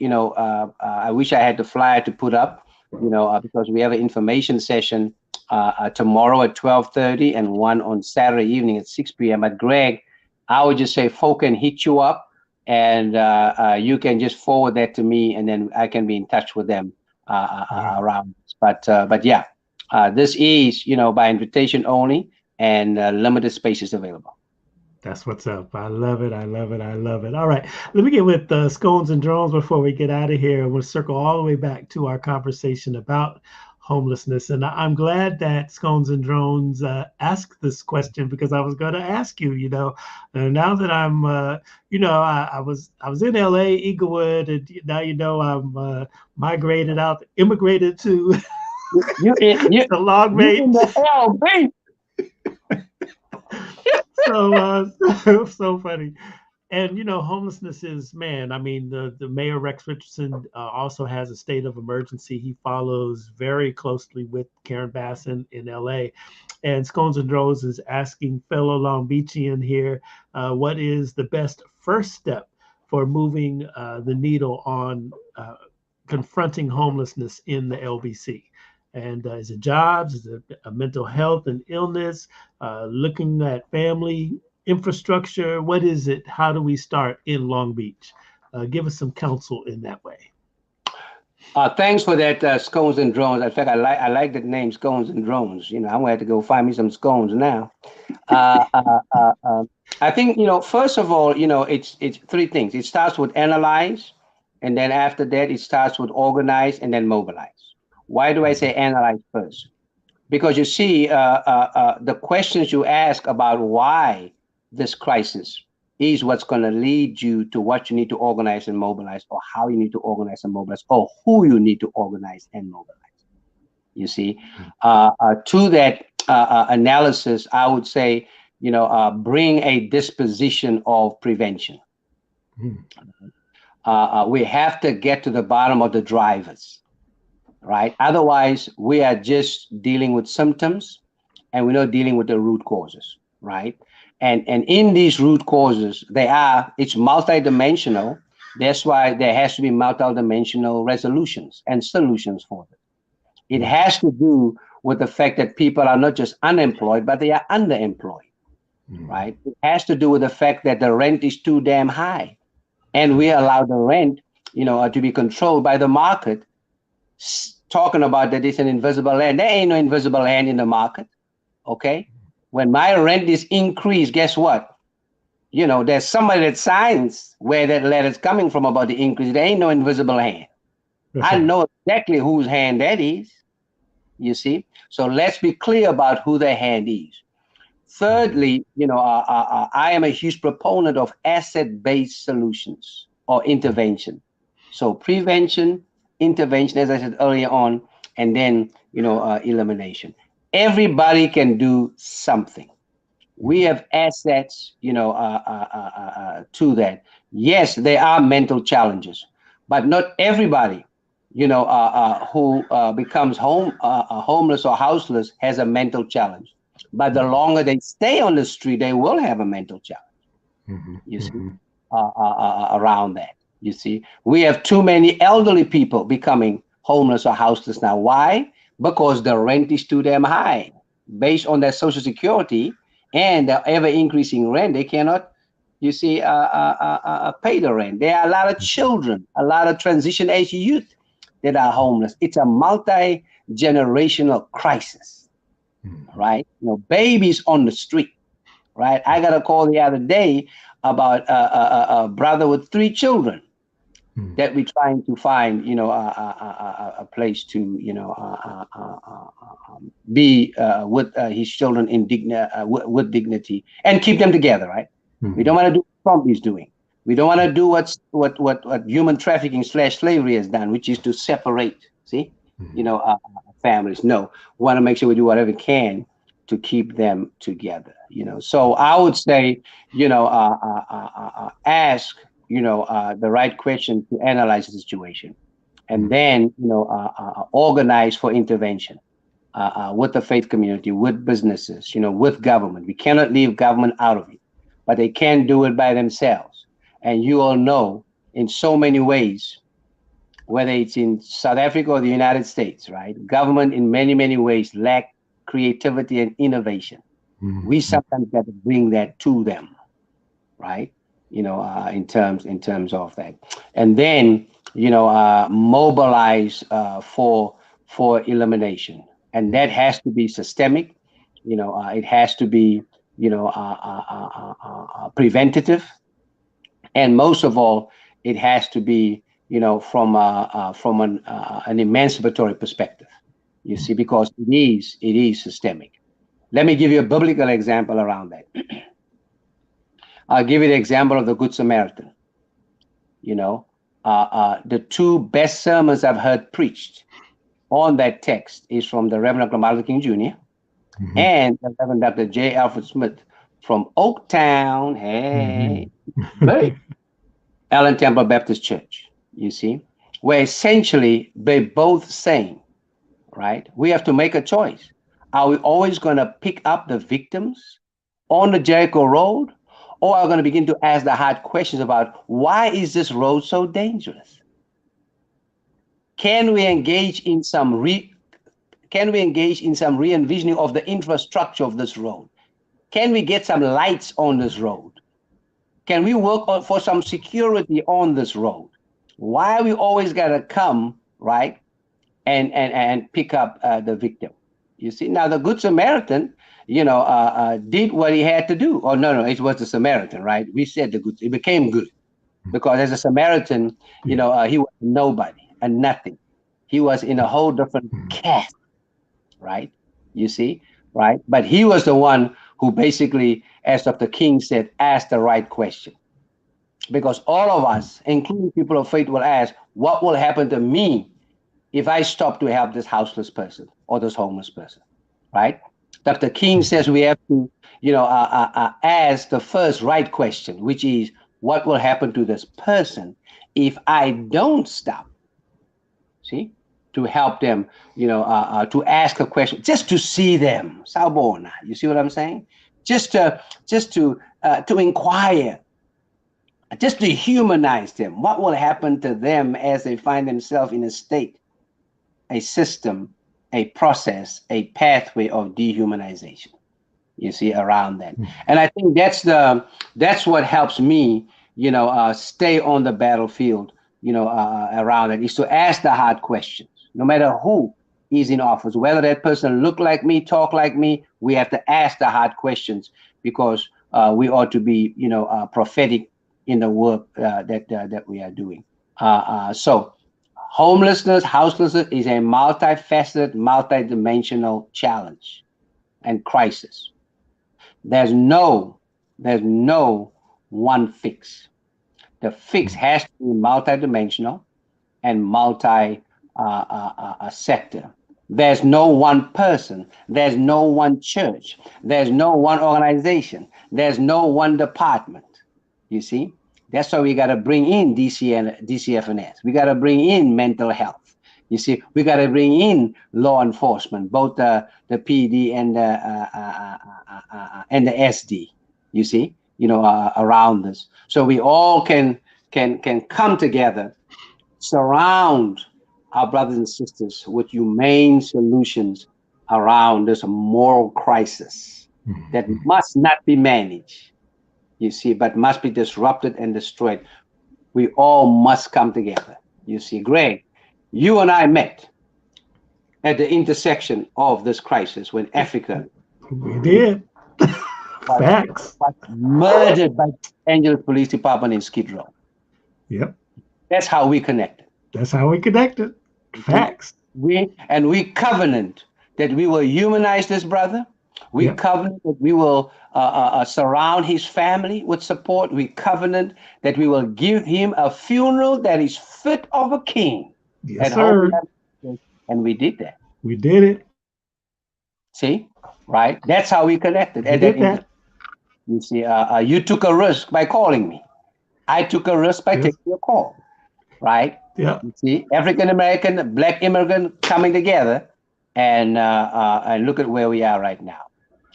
I wish I had the flyer to put up, because we have an information session tomorrow at 12:30 and one on Saturday evening at 6 p.m. But Greg, I would just say, folk can hit you up, and you can just forward that to me, and then I can be in touch with them around. But yeah. This is, by invitation only, and limited spaces available. That's what's up. I love it. I love it. I love it. All right. Let me get with scones and drones before we get out of here. We'll circle all the way back to our conversation about homelessness. And I'm glad that scones and drones asked this question, because I was going to ask you, now that I'm, I was in LA, Inglewood, and now, I'm immigrated to the log mate. So funny. And homelessness is, man, I mean, the mayor, Rex Richardson, also has a state of emergency. He follows very closely with Karen Bass in LA. And Scones and Drones is asking fellow Long Beachian here, what is the best first step for moving the needle on confronting homelessness in the LBC? And is it jobs? Is it mental health and illness? Looking at family infrastructure? What is it? How do we start in Long Beach? Give us some counsel in that way. Thanks for that, Scones and Drones. In fact, I like that name, Scones and Drones. I'm gonna have to go find me some scones now. I think first of all, it's three things. It starts with analyze, and then after that, it starts with organize, and then mobilize. Why do I say analyze first? Because you see, the questions you ask about why this crisis is what's going to lead you to what you need to organize and mobilize, or how you need to organize and mobilize, or who you need to organize and mobilize. You see, to that analysis, I would say, bring a disposition of prevention. We have to get to the bottom of the drivers. Right? Otherwise, we are just dealing with symptoms, and we're not dealing with the root causes, right? And in these root causes, it's multidimensional. That's why there has to be multidimensional resolutions and solutions for it. It has to do with the fact that people are not just unemployed, but they are underemployed, right? It has to do with the fact that the rent is too damn high, and we allow the rent, to be controlled by the market. Talking about that it's an invisible hand. There ain't no invisible hand in the market. Okay. When my rent is increased, guess what? There's somebody that signs where that letter's coming from about the increase. There ain't no invisible hand. I know exactly whose hand that is. You see? So let's be clear about who the hand is. Thirdly, I am a huge proponent of asset-based solutions or intervention. So prevention, intervention, as I said earlier on, and then, elimination. Everybody can do something. We have assets, to that. Yes, there are mental challenges, but not everybody, who becomes homeless or houseless has a mental challenge. But the longer they stay on the street, they will have a mental challenge. You see, around that. You see, we have too many elderly people becoming homeless or houseless now. Why? Because the rent is too damn high. Based on their social security and the ever increasing rent, they cannot, pay the rent. There are a lot of children, a lot of transition age youth that are homeless. It's a multi generational crisis, right? Babies on the street, right? I got a call the other day about a brother with 3 children that we're trying to find, a place to, be with his children with dignity and keep them together, right? We don't want to do what Trump is doing. We don't want to do what human trafficking / slavery has done, which is to separate, families. No, we want to make sure we do whatever we can to keep them together. So I would say, ask, the right question to analyze the situation, and then, organize for intervention with the faith community, with businesses, with government. We cannot leave government out of it, but they can do it by themselves. And you all know, in so many ways, whether it's in South Africa or the United States, right? Government in many, many ways lack creativity and innovation. We sometimes got to bring that to them, right? In terms of that, and then, mobilize for elimination, and that has to be systemic. It has to be, preventative, and most of all, it has to be, from an emancipatory perspective. You see, because it is systemic. Let me give you a biblical example around that. I'll give you the example of the Good Samaritan. The 2 best sermons I've heard preached on that text is from the Reverend Dr. Martin King Jr. And the Reverend Dr. J. Alfred Smith from Oaktown, Allen Temple Baptist Church, you see, where essentially they both saying, right, we have to make a choice. Are we always going to pick up the victims on the Jericho Road, or are we going to begin to ask the hard questions about why is this road so dangerous? Can we engage in some re-envisioning of the infrastructure of this road? Can we get some lights on this road? Can we work for some security on this road? Why we always got to come, right, and pick up the victim? You see, now the Good Samaritan, did what he had to do. Oh, no, it was the Samaritan, right? We said it became good, because as a Samaritan, he was nobody and nothing. He was in a whole different caste, right? You see, right? But he was the one who basically, as Dr. King said, asked the right question. Because all of us, including people of faith, will ask, what will happen to me if I stop to help this houseless person or this homeless person, right? Dr. King says we have to, ask the first right question, which is, what will happen to this person if I don't stop, to help them, to ask a question, just to see them, Sawubona. You see what I'm saying? Just to inquire, just to humanize them. What will happen to them as they find themselves in a state, a system, a process, a pathway of dehumanization, you see, around that. And I think that's what helps me, stay on the battlefield, around it, is to ask the hard questions. No matter who is in office, whether that person look like me, talk like me, we have to ask the hard questions, because we ought to be, prophetic in the work that we are doing. So homelessness, houselessness is a multifaceted, multidimensional challenge and crisis. There's no one fix. The fix has to be multidimensional, and multi sector. There's no one person. There's no one church. There's no one organization. There's no one department. You see, that's why we got to bring in DCFNS. We got to bring in mental health. You see, we got to bring in law enforcement, both the PD and the SD. You see, around us, so we all can come together, surround our brothers and sisters with humane solutions around this moral crisis that must not be managed, you see, but must be disrupted and destroyed. We all must come together. You see, Greg, you and I met at the intersection of this crisis when Africa We did. Facts. was murdered by Angeles Police Department in Skid Row. Yep. That's how we connected. That's how we connected. Facts. We covenant that we will humanize this brother. We covenant that we will surround his family with support. We covenant that we will give him a funeral that is fit of a king. Yes, sir. And we did that. We did it. See, right? That's how we connected. We did that. You see, you took a risk by calling me. I took a risk by taking your call, right? Yeah. You see, African American, Black immigrant coming together, and look at where we are right now.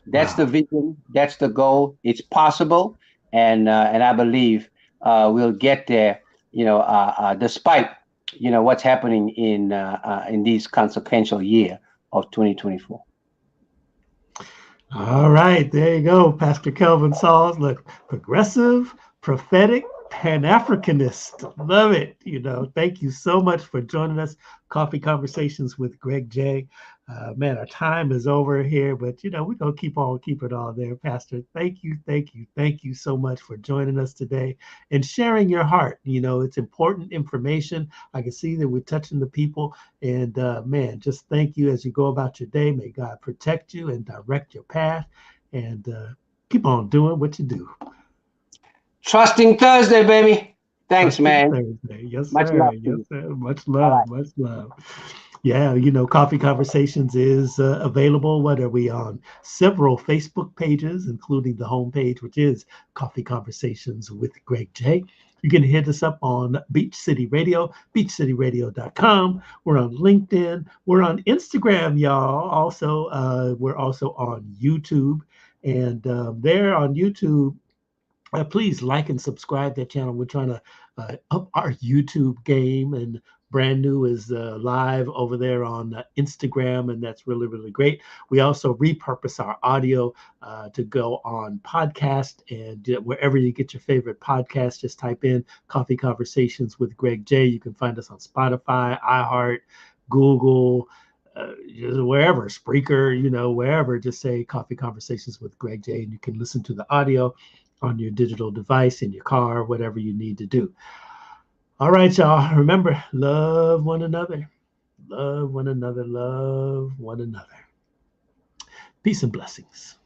That's the vision. That's the goal. It's possible, and I believe we'll get there. Despite what's happening in this consequential year of 2024. All right, there you go, Pastor Kelvin Sauls. Look, progressive, prophetic, Pan-Africanist. Love it. Thank you so much for joining us. Coffee Conversations with Greg J. Man, our time is over here, but we're going to keep it all there. Pastor, thank you so much for joining us today and sharing your heart. It's important information. I can see that we're touching the people, and man, just thank you as you go about your day. May God protect you and direct your path, and keep on doing what you do. Trusting Thursday, baby. Thanks, Trusting man. Thursday. Yes, Much sir. love. Yes, sir. Much love. Much love. Yeah, Coffee Conversations is available. What are we on? Several Facebook pages, including the homepage, which is Coffee Conversations with Greg J. You can hit us up on Beach City Radio, beachcityradio.com. We're on LinkedIn. We're on Instagram, y'all. Also, we're also on YouTube. And there on YouTube, please like and subscribe to that channel. We're trying to up our YouTube game, and brand new is live over there on Instagram, and that's really, really great. We also repurpose our audio to go on podcast, and wherever you get your favorite podcast, just type in Coffee Conversations with Greg J. You can find us on Spotify, iHeart, Google, wherever, Spreaker, wherever, just say Coffee Conversations with Greg J, and you can listen to the audio on your digital device, in your car, whatever you need to do. All right, y'all. Remember, love one another. Love one another. Love one another. Peace and blessings.